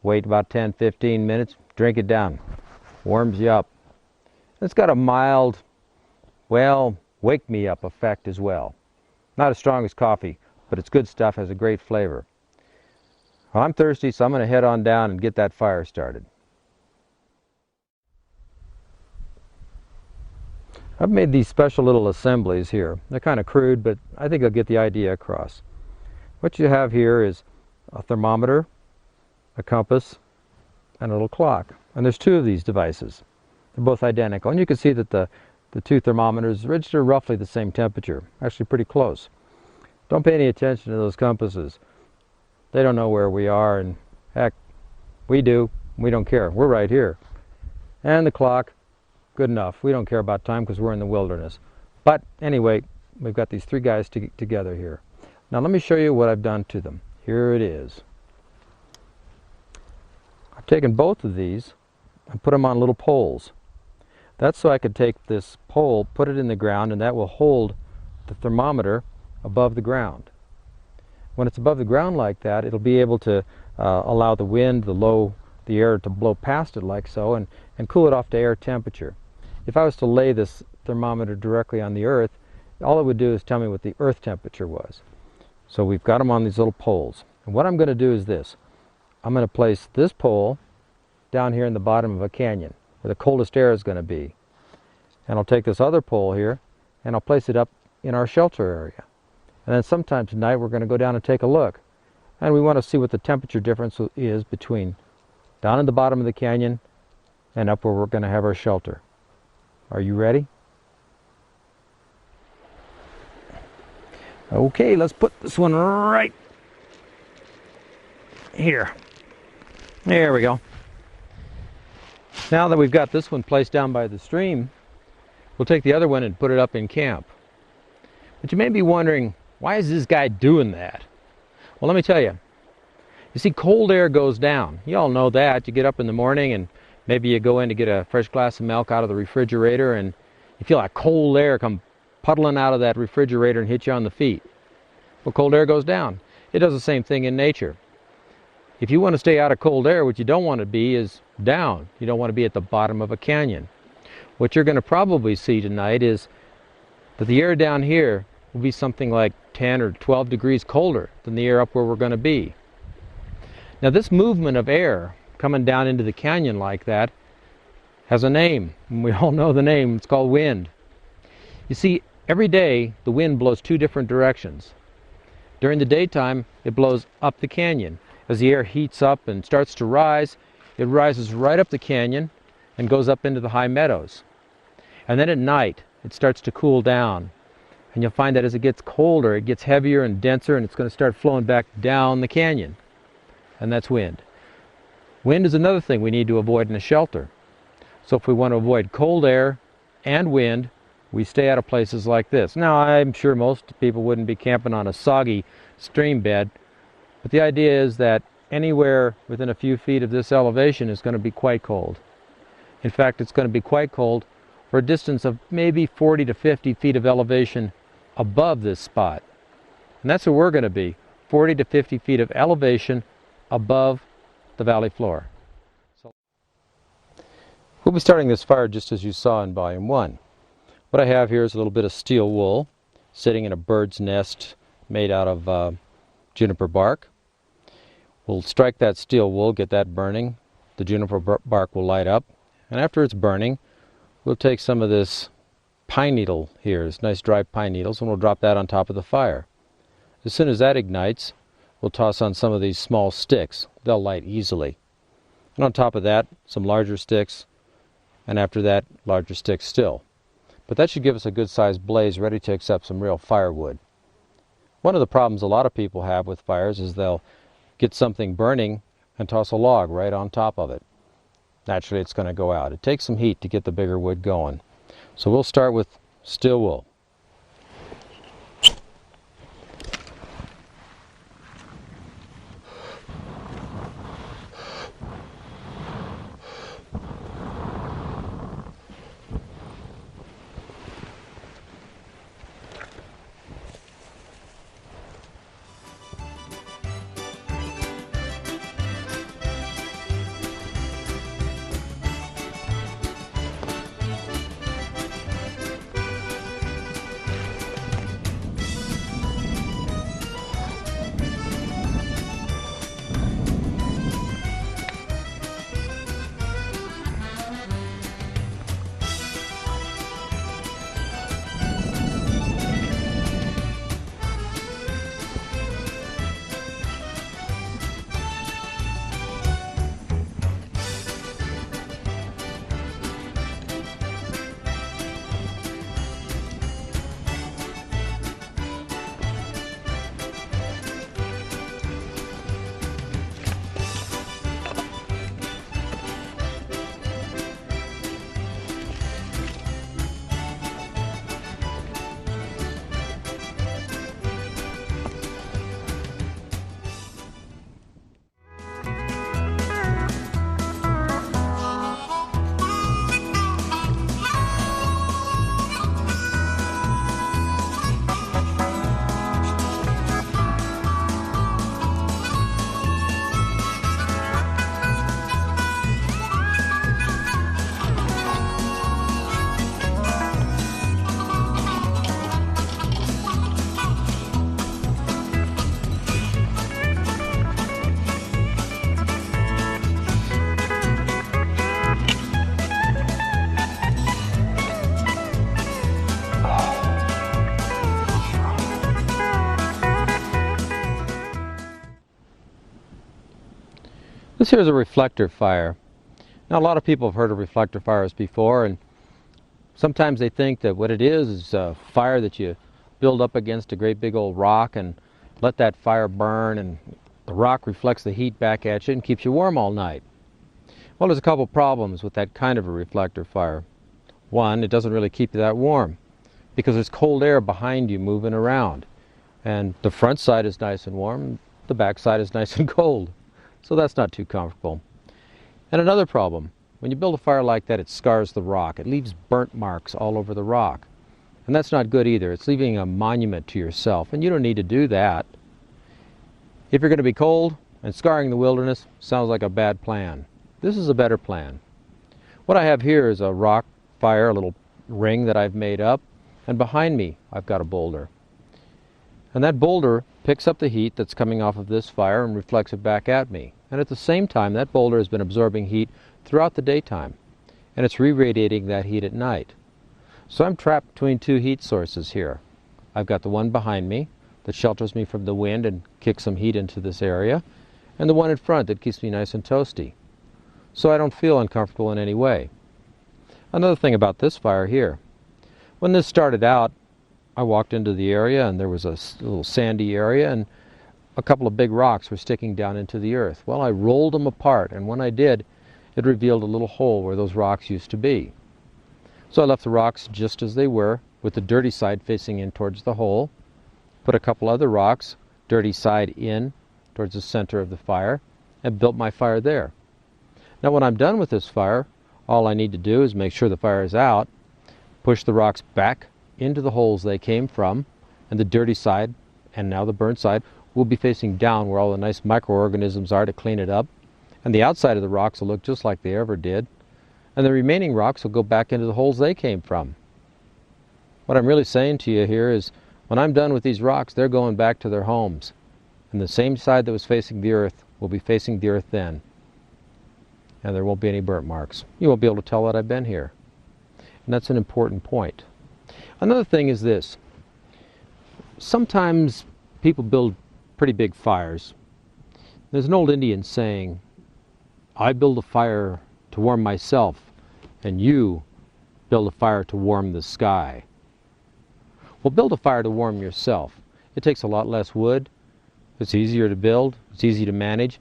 wait about 10-15 minutes, drink it down. Warms you up. It's got a mild, well, wake me up effect as well. Not as strong as coffee, but it's good stuff, has a great flavor. Well, I'm thirsty, so I'm going to head on down and get that fire started. I've made these special little assemblies here. They're kind of crude, but I think they'll get the idea across. What you have here is a thermometer, a compass, and a little clock. And there's 2 of these devices. They're both identical. And you can see that the 2 thermometers register roughly the same temperature, actually pretty close. Don't pay any attention to those compasses. They don't know where we are, and heck, we do. We don't care. We're right here. And the clock, good enough. We don't care about time because we're in the wilderness. But anyway, we've got these 3 guys together here. Now let me show you what I've done to them. Here it is. I've taken both of these and put them on little poles. That's so I could take this pole, put it in the ground, and that will hold the thermometer above the ground. When it's above the ground like that, it'll be able to allow the wind, the air to blow past it like so, and cool it off to air temperature. If I was to lay this thermometer directly on the earth, all it would do is tell me what the earth temperature was. So we've got them on these little poles. And what I'm going to do is this. I'm going to place this pole down here in the bottom of a canyon, where the coldest air is going to be. And I'll take this other pole here, and I'll place it up in our shelter area. And then sometime tonight we're going to go down and take a look. And we want to see what the temperature difference is between down in the bottom of the canyon and up where we're going to have our shelter. Are you ready? Okay, let's put this one right here. There we go. Now that we've got this one placed down by the stream, we'll take the other one and put it up in camp. But you may be wondering, why is this guy doing that? Well, let me tell you. You see, cold air goes down. You all know that. You get up in the morning and maybe you go in to get a fresh glass of milk out of the refrigerator and you feel like cold air come puddling out of that refrigerator and hit you on the feet. Well, cold air goes down. It does the same thing in nature. If you want to stay out of cold air, what you don't want to be is down. You don't want to be at the bottom of a canyon. What you're going to probably see tonight is that the air down here will be something like 10 or 12 degrees colder than the air up where we're going to be. Now this movement of air coming down into the canyon like that has a name, and we all know the name. It's called wind. You see, every day the wind blows 2 different directions. During the daytime, it blows up the canyon. As the air heats up and starts to rise, it rises right up the canyon and goes up into the high meadows. And then at night, it starts to cool down. And you'll find that as it gets colder, it gets heavier and denser, and it's going to start flowing back down the canyon. And that's wind. Wind is another thing we need to avoid in a shelter. So if we want to avoid cold air and wind, we stay out of places like this. Now, I'm sure most people wouldn't be camping on a soggy stream bed, but the idea is that anywhere within a few feet of this elevation is going to be quite cold. In fact, it's going to be quite cold for a distance of maybe 40 to 50 feet of elevation above this spot. And that's where we're going to be, 40 to 50 feet of elevation above the valley floor. So we'll be starting this fire just as you saw in Volume 1. What I have here is a little bit of steel wool sitting in a bird's nest made out of juniper bark. We'll strike that steel wool, get that burning. The juniper bark will light up. And after it's burning, we'll take some of this pine needle here, this nice dry pine needles, and we'll drop that on top of the fire. As soon as that ignites, we'll toss on some of these small sticks. They'll light easily. And on top of that, some larger sticks, and after that, larger sticks still. But that should give us a good-sized blaze ready to accept some real firewood. One of the problems a lot of people have with fires is they'll get something burning and toss a log right on top of it. Naturally, it's going to go out. It takes some heat to get the bigger wood going. So we'll start with steel wool. This here is a reflector fire. Now, a lot of people have heard of reflector fires before, and sometimes they think that what it is a fire that you build up against a great big old rock and let that fire burn, and the rock reflects the heat back at you and keeps you warm all night. Well, there's a couple problems with that kind of a reflector fire. One, it doesn't really keep you that warm because there's cold air behind you moving around, and the front side is nice and warm, the back side is nice and cold. So that's not too comfortable. And another problem, when you build a fire like that, it scars the rock. It leaves burnt marks all over the rock. And that's not good either. It's leaving a monument to yourself, and you don't need to do that. If you're going to be cold and scarring the wilderness, sounds like a bad plan. This is a better plan. What I have here is a rock fire, a little ring that I've made up, and behind me I've got a boulder. And that boulder picks up the heat that's coming off of this fire and reflects it back at me. And at the same time, that boulder has been absorbing heat throughout the daytime, and it's re-radiating that heat at night. So I'm trapped between two heat sources here. I've got the one behind me that shelters me from the wind and kicks some heat into this area, and the one in front that keeps me nice and toasty. so I don't feel uncomfortable in any way. Another thing about this fire here, when this started out, I walked into the area and there was a little sandy area and a couple of big rocks were sticking down into the earth. Well, I rolled them apart, and when I did, it revealed a little hole where those rocks used to be. So I left the rocks just as they were, with the dirty side facing in towards the hole, put a couple other rocks, dirty side in towards the center of the fire, and built my fire there. Now when I'm done with this fire, all I need to do is make sure the fire is out, push the rocks back into the holes they came from, and the dirty side, and now the burnt side, will be facing down where all the nice microorganisms are to clean it up, and the outside of the rocks will look just like they ever did, and the remaining rocks will go back into the holes they came from. What I'm really saying to you here is, when I'm done with these rocks, they're going back to their homes, and the same side that was facing the earth will be facing the earth then, and there won't be any burnt marks. You won't be able to tell that I've been here, and that's an important point. Another thing is this. Sometimes people build pretty big fires. There's an old Indian saying, I build a fire to warm myself, and you build a fire to warm the sky. Well, build a fire to warm yourself. It takes a lot less wood, it's easier to build, it's easy to manage,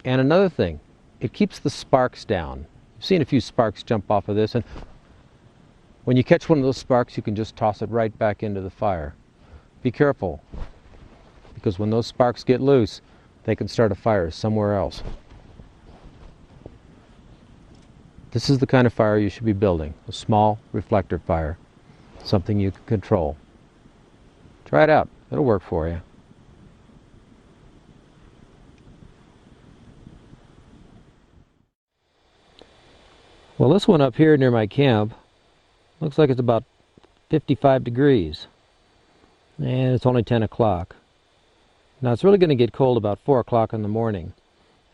and another thing, it keeps the sparks down. I've seen a few sparks jump off of this, and when you catch one of those sparks, you can just toss it right back into the fire. Be careful, because when those sparks get loose, they can start a fire somewhere else. This is the kind of fire you should be building, a small reflector fire, something you can control. Try it out, it'll work for you. Well, this one up here near my camp looks like it's about 55 degrees, and it's only 10 o'clock. Now it's really going to get cold about 4 o'clock in the morning,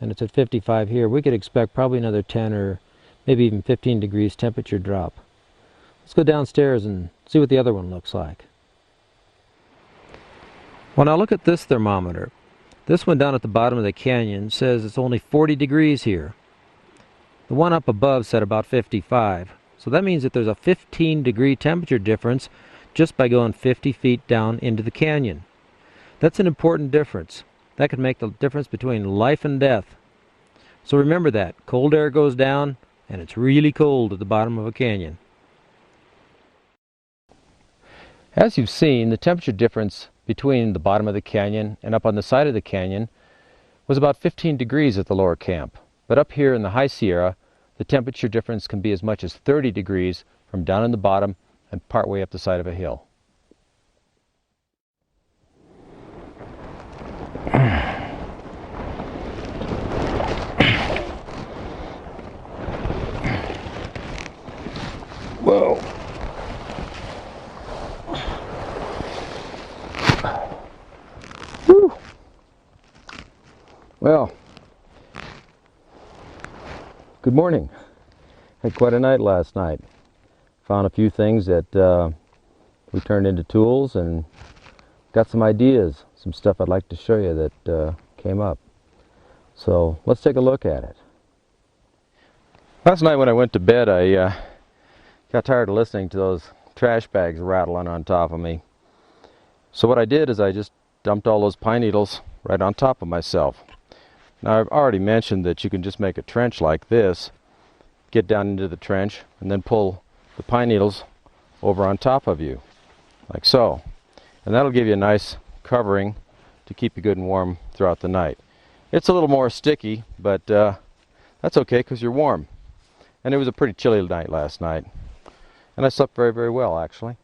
and it's at 55 here. We could expect probably another 10 or maybe even 15 degrees temperature drop. Let's go downstairs and see what the other one looks like. Well, now look at this thermometer. This one down at the bottom of the canyon says it's only 40 degrees here. The one up above said about 55. So that means that there's a 15-degree temperature difference just by going 50 feet down into the canyon. That's an important difference. That could make the difference between life and death. So remember that. Cold air goes down, and it's really cold at the bottom of a canyon. As you've seen, the temperature difference between the bottom of the canyon and up on the side of the canyon was about 15 degrees at the lower camp. But up here in the high Sierra, the temperature difference can be as much as 30 degrees from down in the bottom and partway up the side of a hill. Whoa. Whew. Well, good morning. Had quite a night last night. Found a few things that we turned into tools and got some ideas, some stuff I'd like to show you that came up. So let's take a look at it. Last night when I went to bed, I got tired of listening to those trash bags rattling on top of me. So what I did is I just dumped all those pine needles right on top of myself. Now I've already mentioned that you can just make a trench like this, get down into the trench, and then pull the pine needles over on top of you, like so. And that'll give you a nice covering to keep you good and warm throughout the night. It's a little more sticky, but that's okay because you're warm. And it was a pretty chilly night last night. And I slept very, very well, actually.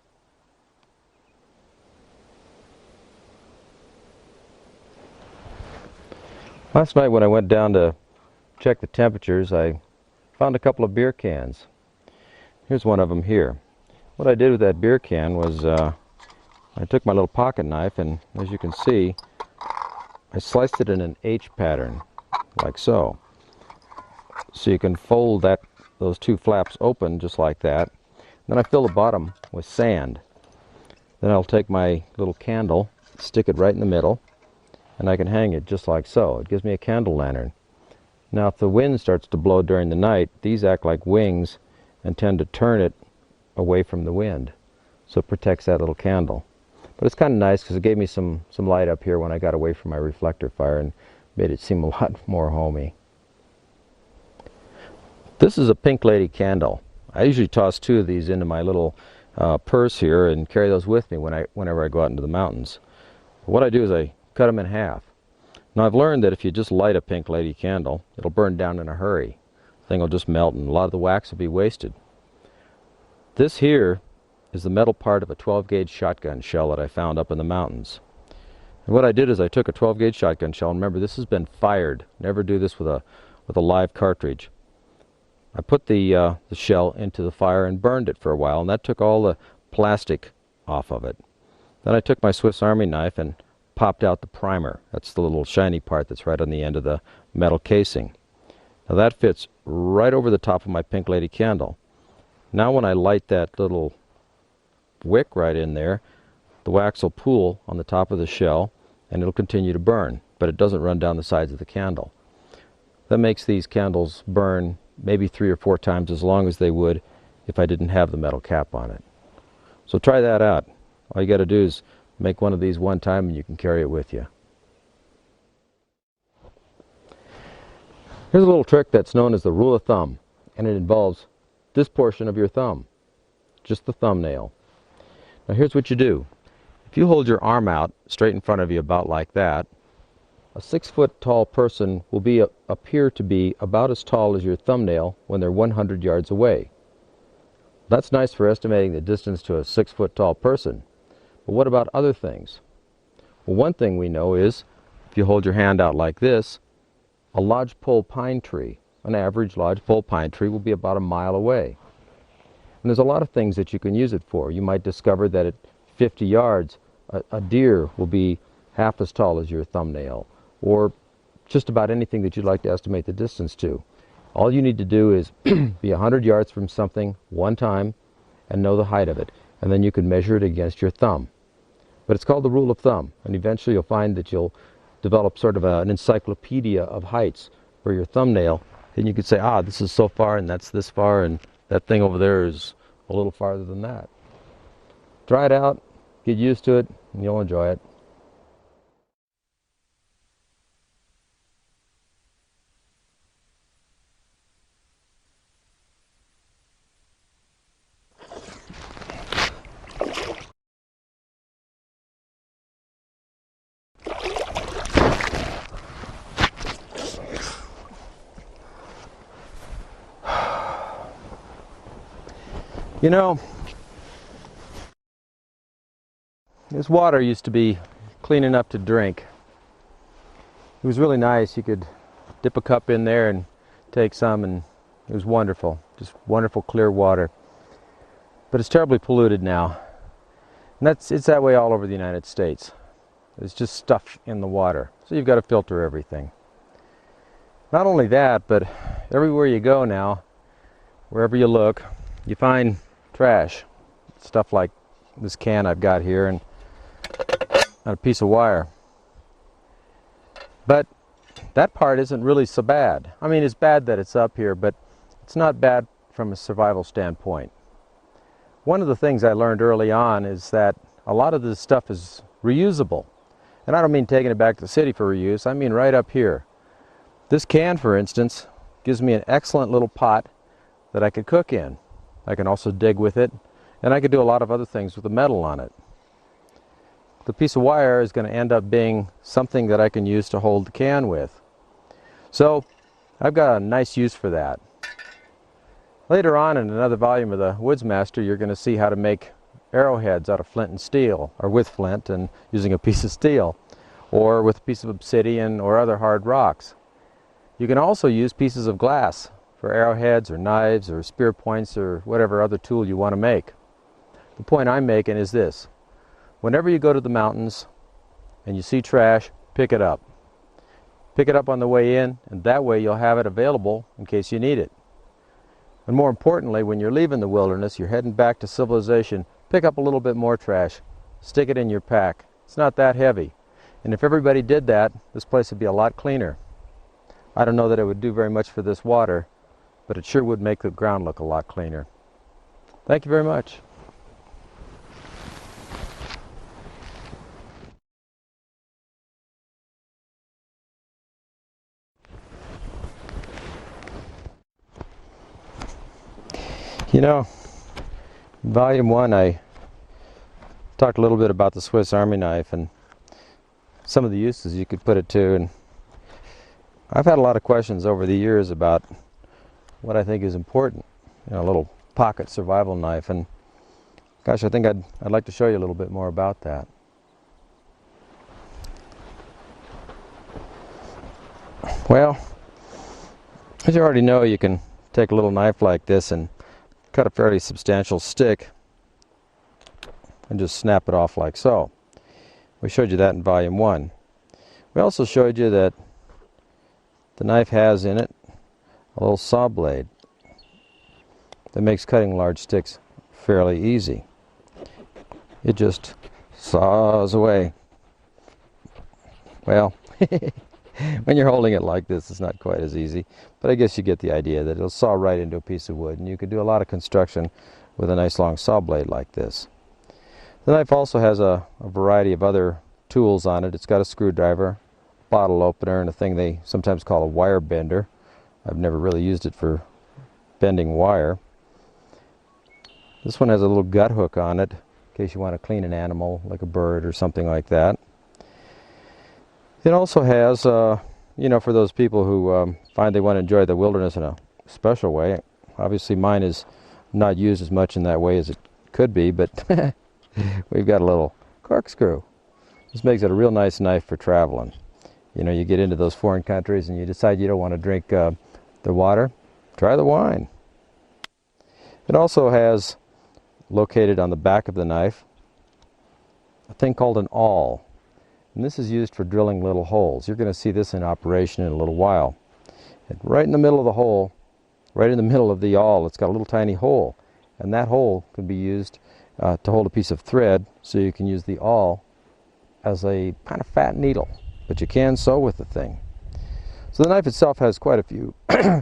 Last night when I went down to check the temperatures, I found a couple of beer cans. Here's one of them here. What I did with that beer can was I took my little pocket knife, and as you can see, I sliced it in an H pattern, like so. So you can fold those two flaps open just like that. Then I fill the bottom with sand. Then I'll take my little candle, stick it right in the middle, and I can hang it just like so. It gives me a candle lantern. Now if the wind starts to blow during the night, these act like wings and tend to turn it away from the wind. So it protects that little candle. But it's kind of nice because it gave me some light up here when I got away from my reflector fire and made it seem a lot more homey. This is a Pink Lady candle. I usually toss 2 of these into my little purse here and carry those with me whenever I go out into the mountains. What I do is I cut them in half. Now I've learned that if you just light a Pink Lady candle, it'll burn down in a hurry. The thing will just melt and a lot of the wax will be wasted. This here is the metal part of a 12-gauge shotgun shell that I found up in the mountains. And what I did is I took a 12-gauge shotgun shell, and remember this has been fired. Never do this with a live cartridge. I put the shell into the fire and burned it for a while, and that took all the plastic off of it. Then I took my Swiss Army knife and popped out the primer. That's the little shiny part that's right on the end of the metal casing. Now that fits right over the top of my Pink Lady candle. Now when I light that little wick right in there, the wax will pool on the top of the shell and it'll continue to burn, but it doesn't run down the sides of the candle. That makes these candles burn maybe 3 or 4 times as long as they would if I didn't have the metal cap on it. So try that out. All you got to do is make one of these one time and you can carry it with you. Here's a little trick that's known as the rule of thumb, and it involves this portion of your thumb, just the thumbnail. Now here's what you do. If you hold your arm out straight in front of you about like that, a 6-foot tall person will appear to be about as tall as your thumbnail when they're 100 yards away. That's nice for estimating the distance to a 6-foot tall person. But what about other things? Well, one thing we know is if you hold your hand out like this, a lodgepole pine tree, an average lodgepole pine tree, will be about a mile away. And there's a lot of things that you can use it for. You might discover that at 50 yards, a deer will be half as tall as your thumbnail, or just about anything that you'd like to estimate the distance to. All you need to do is be 100 yards from something one time and know the height of it, and then you can measure it against your thumb. But it's called the rule of thumb, and eventually you'll find that you'll develop sort of an encyclopedia of heights for your thumbnail, and you could say, ah, this is so far and that's this far and that thing over there is a little farther than that. Try it out, get used to it, and you'll enjoy it. You know, this water used to be clean enough to drink. It was really nice. You could dip a cup in there and take some, and it was wonderful. Just wonderful clear water. But it's terribly polluted now. And it's that way all over the United States. There's just stuff in the water. So you've got to filter everything. Not only that, but everywhere you go now, wherever you look, you find trash. Stuff like this can I've got here and a piece of wire. But that part isn't really so bad. I mean, it's bad that it's up here, but it's not bad from a survival standpoint. One of the things I learned early on is that a lot of this stuff is reusable. And I don't mean taking it back to the city for reuse, I mean right up here. This can, for instance, gives me an excellent little pot that I could cook in. I can also dig with it, and I could do a lot of other things with the metal on it. The piece of wire is going to end up being something that I can use to hold the can with. So I've got a nice use for that. Later on in another volume of the Woodsmaster, you're going to see how to make arrowheads out of flint and steel, or with flint and using a piece of steel, or with a piece of obsidian or other hard rocks. You can also use pieces of glass for arrowheads or knives or spear points or whatever other tool you want to make. The point I'm making is this. Whenever you go to the mountains and you see trash, pick it up. Pick it up on the way in, and that way you'll have it available in case you need it. And more importantly, when you're leaving the wilderness, you're heading back to civilization, pick up a little bit more trash. Stick it in your pack. It's not that heavy. And if everybody did that, this place would be a lot cleaner. I don't know that it would do very much for this water, but it sure would make the ground look a lot cleaner. Thank you very much. You know, in Volume 1 I talked a little bit about the Swiss Army knife and some of the uses you could put it to, and I've had a lot of questions over the years about what I think is important. You know, a little pocket survival knife, and gosh, I think I'd like to show you a little bit more about that. Well, as you already know, you can take a little knife like this and cut a fairly substantial stick and just snap it off like so. We showed you that in Volume 1. We also showed you that the knife has in it a little saw blade that makes cutting large sticks fairly easy. It just saws away. Well, when you're holding it like this, it's not quite as easy, but I guess you get the idea that it'll saw right into a piece of wood, and you could do a lot of construction with a nice long saw blade like this. The knife also has a variety of other tools on it. It's got a screwdriver, bottle opener, and a thing they sometimes call a wire bender. I've never really used it for bending wire. This one has a little gut hook on it in case you want to clean an animal like a bird or something like that. It also has, you know, for those people who find they want to enjoy the wilderness in a special way. Obviously mine is not used as much in that way as it could be, but we've got a little corkscrew. This makes it a real nice knife for traveling. You know, you get into those foreign countries and you decide you don't want to drink the water, try the wine. It also has, located on the back of the knife, a thing called an awl. And this is used for drilling little holes. You're going to see this in operation in a little while. And right in the middle of the hole, right in the middle of the awl, it's got a little tiny hole. And that hole can be used to hold a piece of thread, so you can use the awl as a kind of fat needle. But you can sew with the thing. So the knife itself has quite a few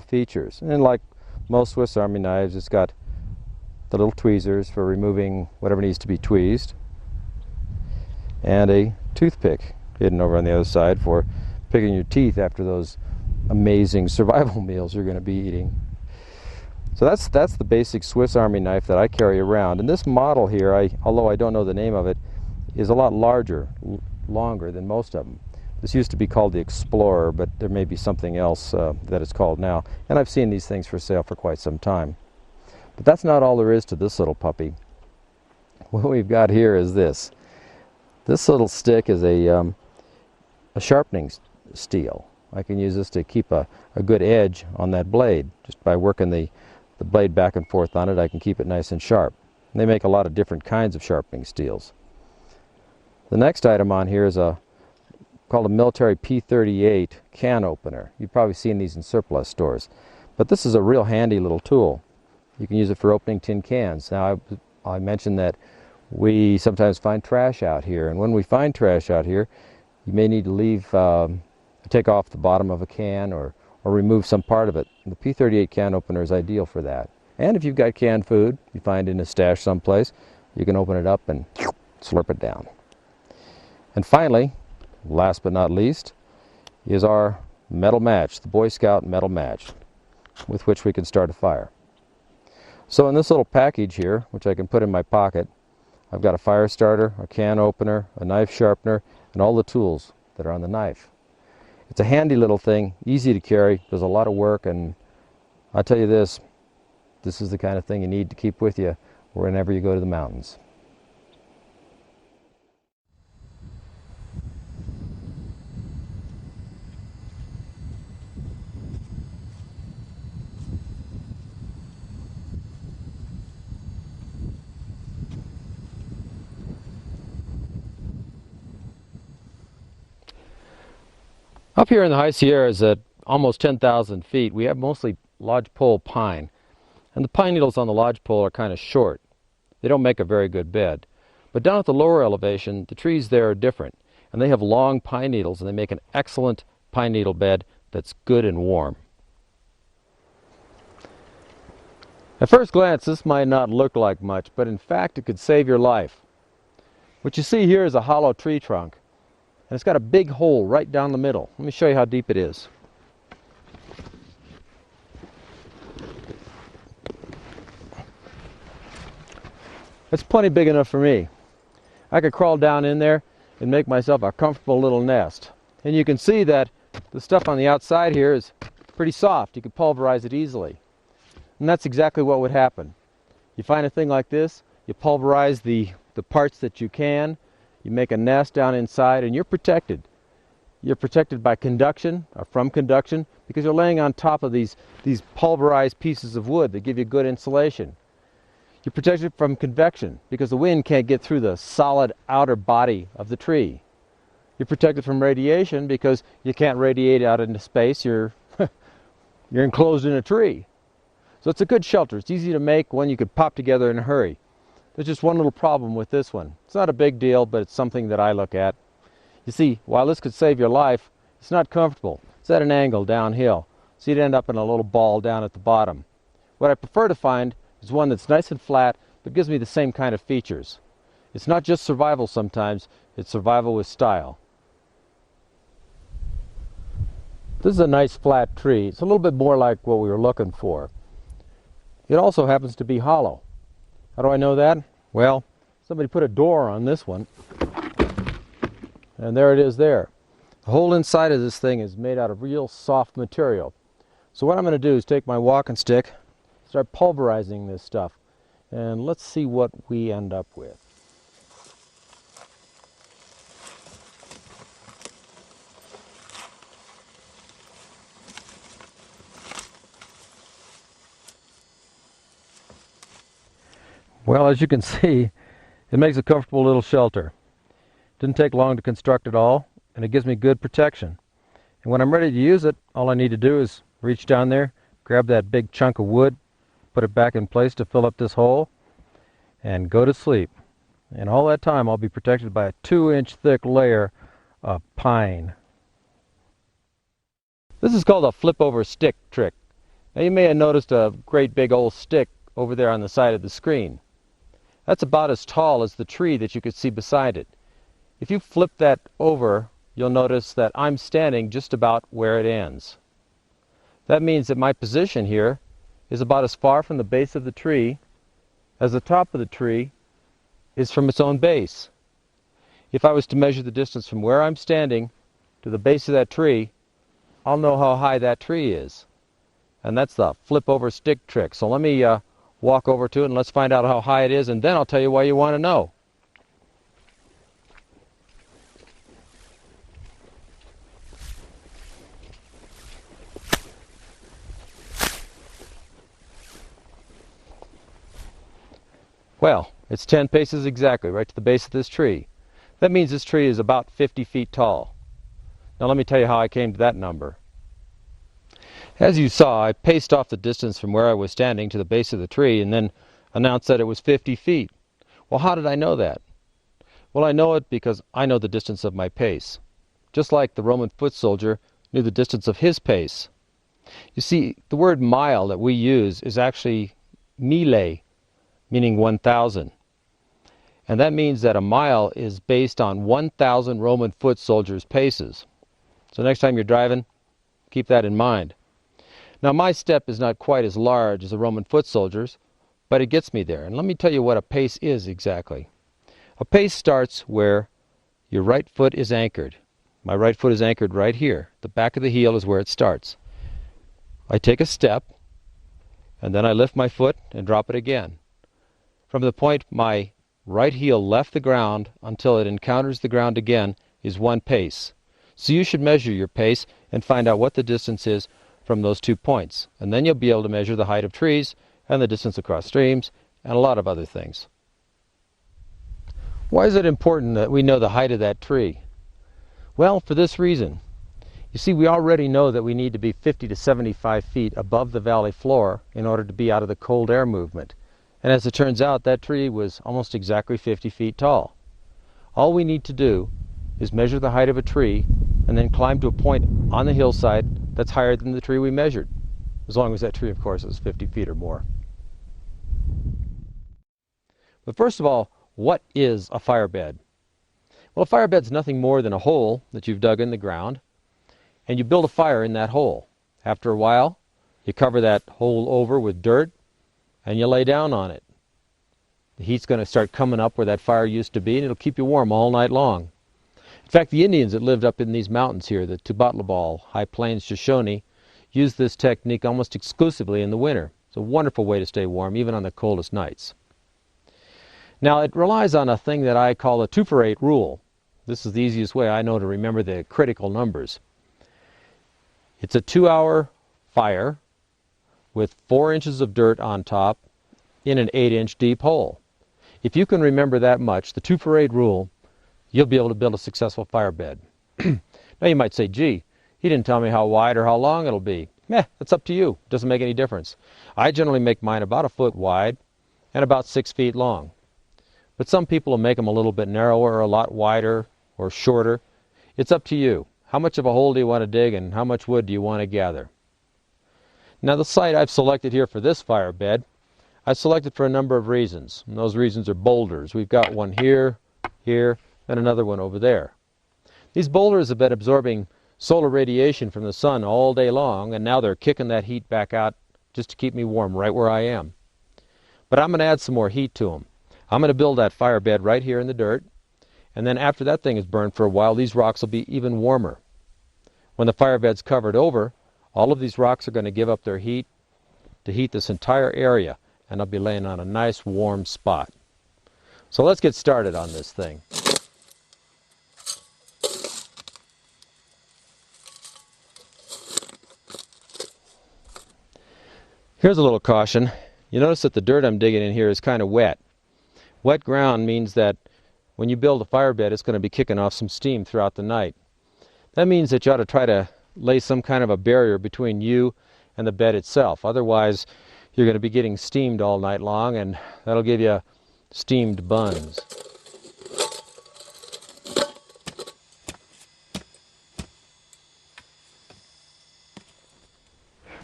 features. And like most Swiss Army knives, it's got the little tweezers for removing whatever needs to be tweezed, and a toothpick hidden over on the other side for picking your teeth after those amazing survival meals you're going to be eating. So that's the basic Swiss Army knife that I carry around. And this model here, although I don't know the name of it, is a lot larger, longer than most of them. This used to be called the Explorer, but there may be something else that it's called now. And I've seen these things for sale for quite some time. But that's not all there is to this little puppy. What we've got here is this. This little stick is a sharpening steel. I can use this to keep a good edge on that blade. Just by working the blade back and forth on it, I can keep it nice and sharp. And they make a lot of different kinds of sharpening steels. The next item on here is called a military P38 can opener. You've probably seen these in surplus stores. But this is a real handy little tool. You can use it for opening tin cans. Now, I mentioned that we sometimes find trash out here, and when we find trash out here, you may need to take off the bottom of a can or remove some part of it. And the P38 can opener is ideal for that. And if you've got canned food you find in a stash someplace, you can open it up and slurp it down. And finally, last but not least, is our metal match, the Boy Scout metal match, with which we can start a fire. So in this little package here, which I can put in my pocket, I've got a fire starter, a can opener, a knife sharpener, and all the tools that are on the knife. It's a handy little thing, easy to carry, does a lot of work, and I'll tell you this is the kind of thing you need to keep with you whenever you go to the mountains. Up here in the high Sierras at almost 10,000 feet, we have mostly lodgepole pine. And the pine needles on the lodgepole are kind of short. They don't make a very good bed. But down at the lower elevation, the trees there are different. And they have long pine needles, and they make an excellent pine needle bed that's good and warm. At first glance, this might not look like much, but in fact it could save your life. What you see here is a hollow tree trunk, and it's got a big hole right down the middle. Let me show you how deep it is. It's plenty big enough for me. I could crawl down in there and make myself a comfortable little nest. And you can see that the stuff on the outside here is pretty soft. You could pulverize it easily. And that's exactly what would happen. You find a thing like this, you pulverize the parts that you can, you make a nest down inside, and you're protected. You're protected by conduction, or from conduction, because you're laying on top of these pulverized pieces of wood that give you good insulation. You're protected from convection, because the wind can't get through the solid outer body of the tree. You're protected from radiation, because you can't radiate out into space. You're enclosed in a tree. So it's a good shelter. It's easy to make, one you could pop together in a hurry. There's just one little problem with this one. It's not a big deal, but it's something that I look at. You see, while this could save your life, it's not comfortable. It's at an angle downhill, so you'd end up in a little ball down at the bottom. What I prefer to find is one that's nice and flat, but gives me the same kind of features. It's not just survival sometimes, it's survival with style. This is a nice flat tree. It's a little bit more like what we were looking for. It also happens to be hollow. How do I know that? Well, somebody put a door on this one, and there it is there. The whole inside of this thing is made out of real soft material. So what I'm going to do is take my walking stick, start pulverizing this stuff, and let's see what we end up with. Well, as you can see, it makes a comfortable little shelter. Didn't take long to construct it all, and it gives me good protection. And when I'm ready to use it, all I need to do is reach down there, grab that big chunk of wood, put it back in place to fill up this hole, and go to sleep. And all that time I'll be protected by a 2-inch thick layer of pine. This is called a flip over stick trick. Now you may have noticed a great big old stick over there on the side of the screen. That's about as tall as the tree that you could see beside it. If you flip that over, you'll notice that I'm standing just about where it ends. That means that my position here is about as far from the base of the tree as the top of the tree is from its own base. If I was to measure the distance from where I'm standing to the base of that tree, I'll know how high that tree is. And that's the flip over stick trick. So let me walk over to it and let's find out how high it is, and then I'll tell you why you want to know. Well, it's 10 paces exactly, right to the base of this tree. That means this tree is about 50 feet tall. Now let me tell you how I came to that number. As you saw, I paced off the distance from where I was standing to the base of the tree and then announced that it was 50 feet. Well, how did I know that? Well, I know it because I know the distance of my pace, just like the Roman foot soldier knew the distance of his pace. You see, the word mile that we use is actually mille, meaning 1,000. And that means that a mile is based on 1,000 Roman foot soldiers' paces. So next time you're driving, keep that in mind. Now my step is not quite as large as a Roman foot soldier's, but it gets me there. And let me tell you what a pace is exactly. A pace starts where your right foot is anchored. My right foot is anchored right here. The back of the heel is where it starts. I take a step, and then I lift my foot and drop it again. From the point my right heel left the ground until it encounters the ground again is one pace. So you should measure your pace and find out what the distance is from those 2 points. And then you'll be able to measure the height of trees and the distance across streams and a lot of other things. Why is it important that we know the height of that tree? Well, for this reason. You see, we already know that we need to be 50 to 75 feet above the valley floor in order to be out of the cold air movement. And as it turns out, that tree was almost exactly 50 feet tall. All we need to do is measure the height of a tree and then climb to a point on the hillside that's higher than the tree we measured, as long as that tree, of course, is 50 feet or more. But first of all, what is a fire bed? Well, a fire bed's nothing more than a hole that you've dug in the ground, and you build a fire in that hole. After a while, you cover that hole over with dirt, and you lay down on it. The heat's going to start coming up where that fire used to be, and it'll keep you warm all night long. In fact, the Indians that lived up in these mountains here, the Tubatlabal, High Plains Shoshone, used this technique almost exclusively in the winter. It's a wonderful way to stay warm, even on the coldest nights. Now, it relies on a thing that I call a 2-for-8 rule. This is the easiest way I know to remember the critical numbers. It's a 2-hour fire with 4 inches of dirt on top in an 8-inch deep hole. If you can remember that much, the 2-for-8 rule, you'll be able to build a successful fire bed. Now you might say, gee, he didn't tell me how wide or how long it'll be. That's up to you. It doesn't make any difference. I generally make mine about 1 foot wide and about 6 feet long. But some people will make them a little bit narrower or a lot wider or shorter. It's up to you. How much of a hole do you want to dig and how much wood do you want to gather? Now the site I've selected here for this fire bed, I've selected for a number of reasons. And those reasons are boulders. We've got one here, here, and another one over there. These boulders have been absorbing solar radiation from the sun all day long, and now they're kicking that heat back out just to keep me warm right where I am. But I'm going to add some more heat to them. I'm going to build that fire bed right here in the dirt, and then after that thing is burned for a while, these rocks will be even warmer. When the fire bed's covered over, all of these rocks are going to give up their heat to heat this entire area, and I'll be laying on a nice warm spot. So let's get started on this thing. Here's a little caution. You notice that the dirt I'm digging in here is kind of wet. Wet ground means that when you build a fire bed, it's going to be kicking off some steam throughout the night. That means that you ought to try to lay some kind of a barrier between you and the bed itself. Otherwise, you're going to be getting steamed all night long, and that'll give you steamed buns.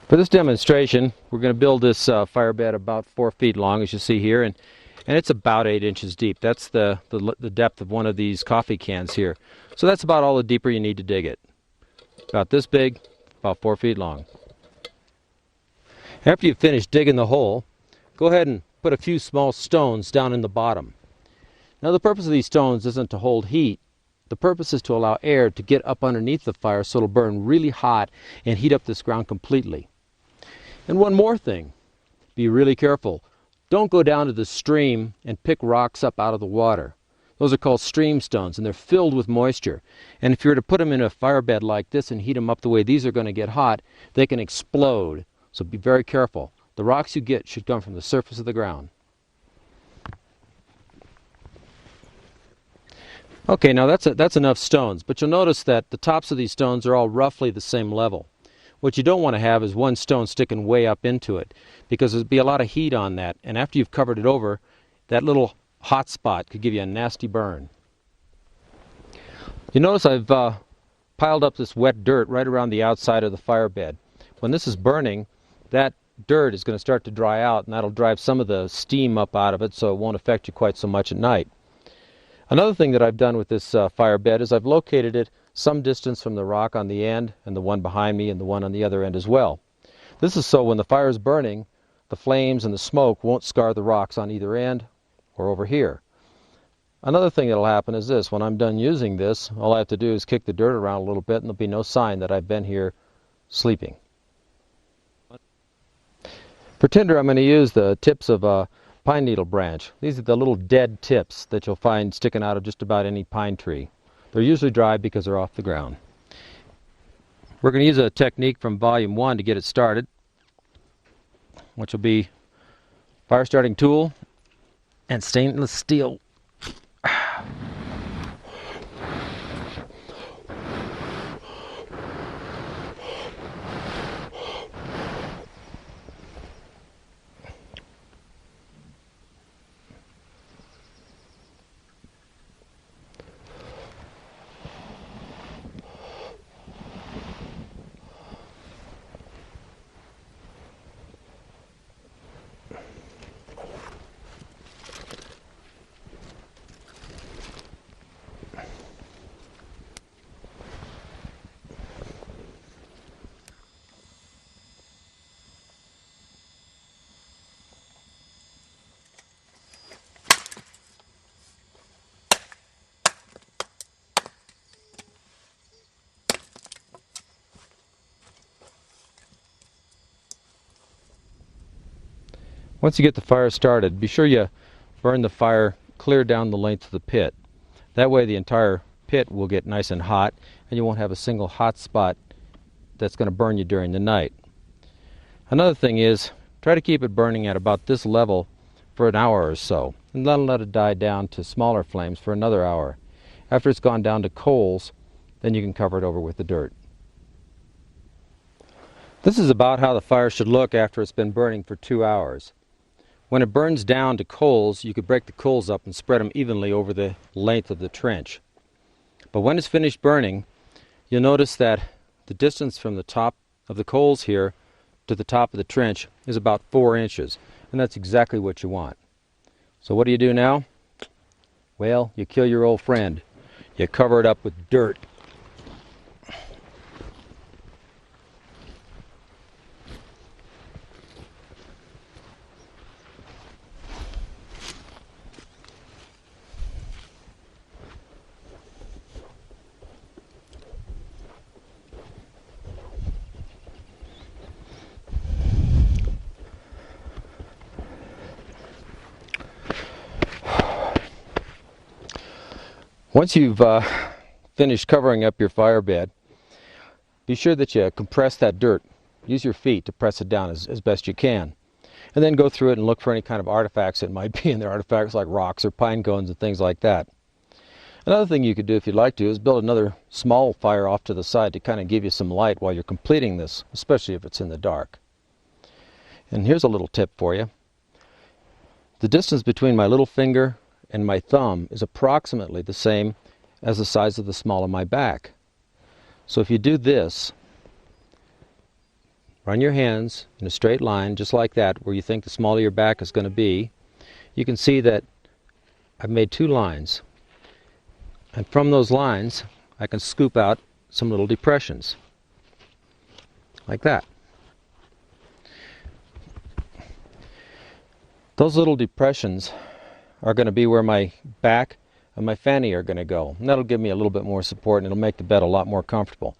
For this demonstration, we're going to build this fire bed about 4 feet long, as you see here, and it's about 8 inches deep. That's the depth of one of these coffee cans here. So that's about all the deeper you need to dig it. About this big, about 4 feet long. After you've finished digging the hole, go ahead and put a few small stones down in the bottom. Now the purpose of these stones isn't to hold heat. The purpose is to allow air to get up underneath the fire so it'll burn really hot and heat up this ground completely. And one more thing, be really careful. Don't go down to the stream and pick rocks up out of the water. Those are called stream stones, and they're filled with moisture. And if you were to put them in a fire bed like this and heat them up the way these are going to get hot, they can explode. So be very careful. The rocks you get should come from the surface of the ground. Okay, now that's enough stones, but you'll notice that the tops of these stones are all roughly the same level. What you don't want to have is one stone sticking way up into it, because there'd be a lot of heat on that, and after you've covered it over, that little hot spot could give you a nasty burn. You notice I've piled up this wet dirt right around the outside of the fire bed. When this is burning, that dirt is going to start to dry out, and that'll drive some of the steam up out of it, so it won't affect you quite so much at night. Another thing that I've done with this fire bed is I've located it some distance from the rock on the end, and the one behind me, and the one on the other end as well. This is so when the fire is burning, the flames and the smoke won't scar the rocks on either end or over here. Another thing that'll happen is this: when I'm done using this, all I have to do is kick the dirt around a little bit, and there'll be no sign that I've been here sleeping. For tinder, I'm going to use the tips of a pine needle branch. These are the little dead tips that you'll find sticking out of just about any pine tree. They're usually dry because they're off the ground. We're going to use a technique from Volume 1 to get it started, which will be fire starting tool and stainless steel. Once you get the fire started, be sure you burn the fire clear down the length of the pit. That way the entire pit will get nice and hot, and you won't have a single hot spot that's going to burn you during the night. Another thing is, try to keep it burning at about this level for an hour or so, and then let it die down to smaller flames for another hour. After it's gone down to coals, then you can cover it over with the dirt. This is about how the fire should look after it's been burning for 2 hours. When it burns down to coals, you could break the coals up and spread them evenly over the length of the trench. But when it's finished burning, you'll notice that the distance from the top of the coals here to the top of the trench is about 4 inches, and that's exactly what you want. So what do you do now? Well, you kill your old friend. You cover it up with dirt. Once you've finished covering up your fire bed, be sure that you compress that dirt. Use your feet to press it down as best you can. And then go through it and look for any kind of artifacts that might be in there, artifacts like rocks or pine cones and things like that. Another thing you could do if you'd like to is build another small fire off to the side to kind of give you some light while you're completing this, especially if it's in the dark. And here's a little tip for you. The distance between my little finger and my thumb is approximately the same as the size of the small of my back. So if you do this, run your hands in a straight line just like that where you think the small of your back is going to be, you can see that I've made 2 lines. And from those lines I can scoop out some little depressions like that. Those little depressions are going to be where my back and my fanny are going to go. And that'll give me a little bit more support, and it'll make the bed a lot more comfortable.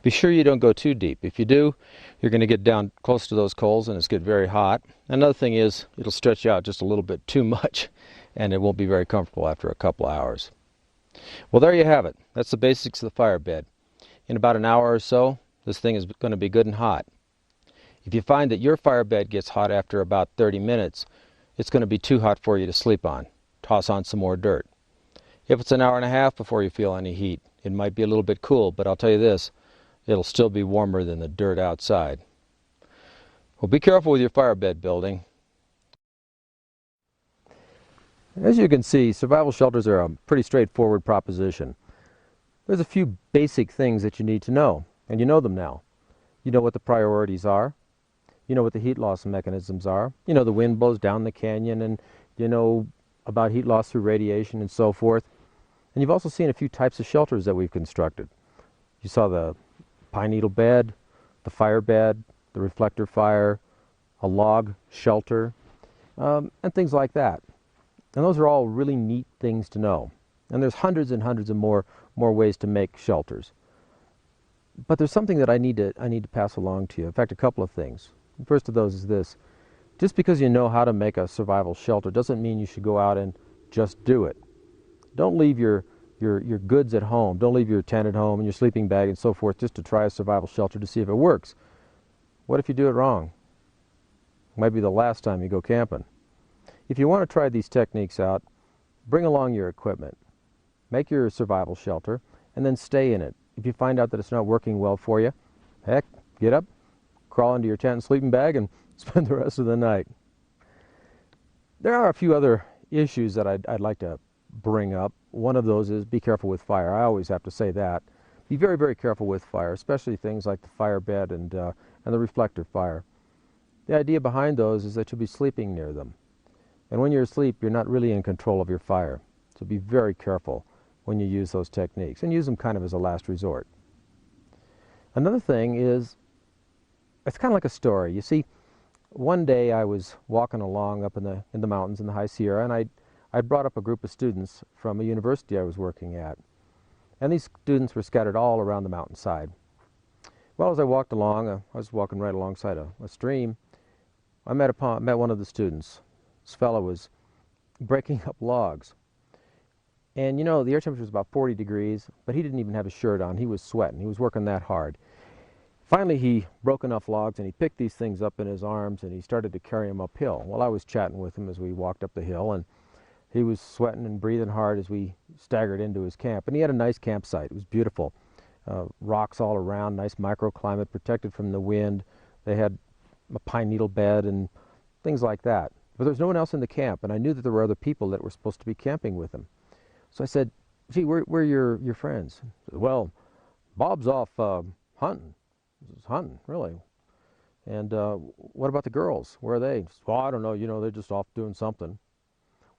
Be sure you don't go too deep. If you do, you're going to get down close to those coals and it's get very hot. Another thing is it'll stretch out just a little bit too much, and it won't be very comfortable after a couple hours. Well, there you have it. That's the basics of the fire bed. In about an hour or so, this thing is going to be good and hot. If you find that your fire bed gets hot after about 30 minutes, it's going to be too hot for you to sleep on. Toss on some more dirt. If it's an hour and a half before you feel any heat, it might be a little bit cool, but I'll tell you this, it'll still be warmer than the dirt outside. Well, be careful with your fire bed building. As you can see, survival shelters are a pretty straightforward proposition. There's a few basic things that you need to know, and you know them now. You know what the priorities are. You know what the heat loss mechanisms are. You know the wind blows down the canyon, and you know about heat loss through radiation and so forth. And you've also seen a few types of shelters that we've constructed. You saw the pine needle bed, the fire bed, the reflector fire, a log shelter, and things like that. And those are all really neat things to know. And there's hundreds and hundreds of more ways to make shelters. But there's something that I need to pass along to you. In fact, a couple of things. The first of those is this. Just because you know how to make a survival shelter doesn't mean you should go out and just do it. Don't leave your goods at home. Don't leave your tent at home and your sleeping bag and so forth just to try a survival shelter to see if it works. What if you do it wrong? It might be the last time you go camping. If you want to try these techniques out, bring along your equipment. Make your survival shelter and then stay in it. If you find out that it's not working well for you, heck, get up, crawl into your tent and sleeping bag and spend the rest of the night. There are a few other issues that I'd like to bring up. One of those is be careful with fire. I always have to say that. Be very, very careful with fire, especially things like the fire bed and the reflector fire. The idea behind those is that you'll be sleeping near them. And when you're asleep, you're not really in control of your fire. So be very careful when you use those techniques, and use them kind of as a last resort. Another thing is, it's kind of like a story. You see, one day I was walking along up in the mountains in the High Sierra, and I brought up a group of students from a university I was working at. And these students were scattered all around the mountainside. Well, as I walked along, I was walking right alongside a stream. I met one of the students. This fellow was breaking up logs. And you know, the air temperature was about 40 degrees, but he didn't even have a shirt on. He was sweating. He was working that hard. Finally, he broke enough logs and he picked these things up in his arms and he started to carry them uphill. Well, I was chatting with him as we walked up the hill, and he was sweating and breathing hard as we staggered into his camp. And he had a nice campsite. It was beautiful. Rocks all around, nice microclimate, protected from the wind. They had a pine needle bed and things like that. But there was no one else in the camp, and I knew that there were other people that were supposed to be camping with him. So I said, gee, where are your friends? He said, well, Bob's off hunting. He says, hunting, really? And what about the girls? Where are they? Says, well, I don't know. You know, they're just off doing something.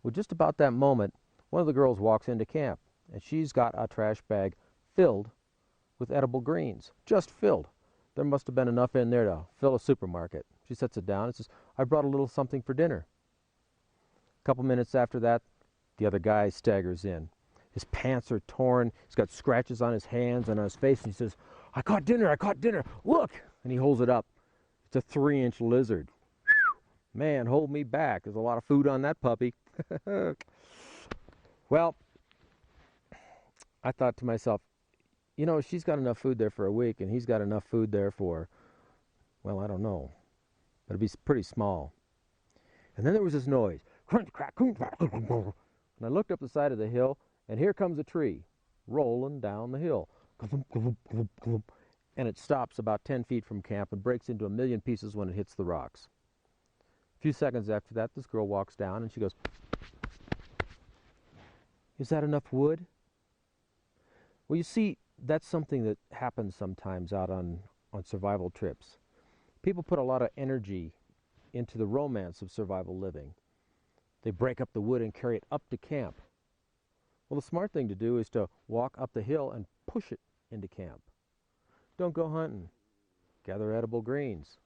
Well, just about that moment, one of the girls walks into camp, and she's got a trash bag filled with edible greens, just filled. There must have been enough in there to fill a supermarket. She sets it down and says, I brought a little something for dinner. A couple minutes after that, the other guy staggers in. His pants are torn. He's got scratches on his hands and on his face. And he says, I caught dinner, look! And he holds it up. It's a 3-inch lizard. Man, hold me back. There's a lot of food on that puppy. Well, I thought to myself, you know, she's got enough food there for a week, and he's got enough food there for, well, I don't know, but it'd be pretty small. And then there was this noise, crunch, crack, crunch, crack, and I looked up the side of the hill, and here comes a tree rolling down the hill, and it stops about 10 feet from camp and breaks into a million pieces when it hits the rocks. A few seconds after that, this girl walks down, and she goes, is that enough wood? Well, you see, that's something that happens sometimes out on survival trips. People put a lot of energy into the romance of survival living. They break up the wood and carry it up to camp. Well, the smart thing to do is to walk up the hill and push it into camp. Don't go hunting. Gather edible greens.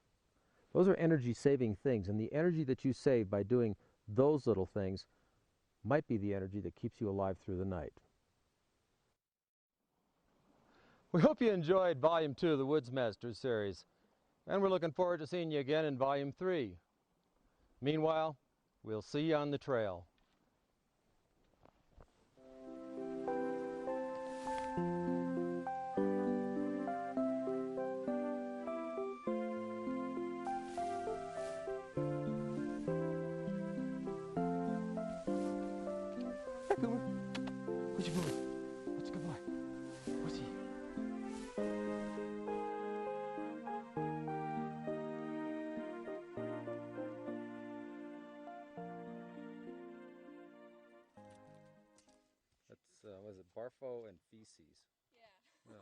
Those are energy-saving things, and the energy that you save by doing those little things might be the energy that keeps you alive through the night. We hope you enjoyed Volume 2 of the Woods Masters series, and we're looking forward to seeing you again in Volume 3. Meanwhile, we'll see you on the trail. Where's your boy? What's a good boy? Where's he? That's, was it Barfo and Feces? Yeah. No.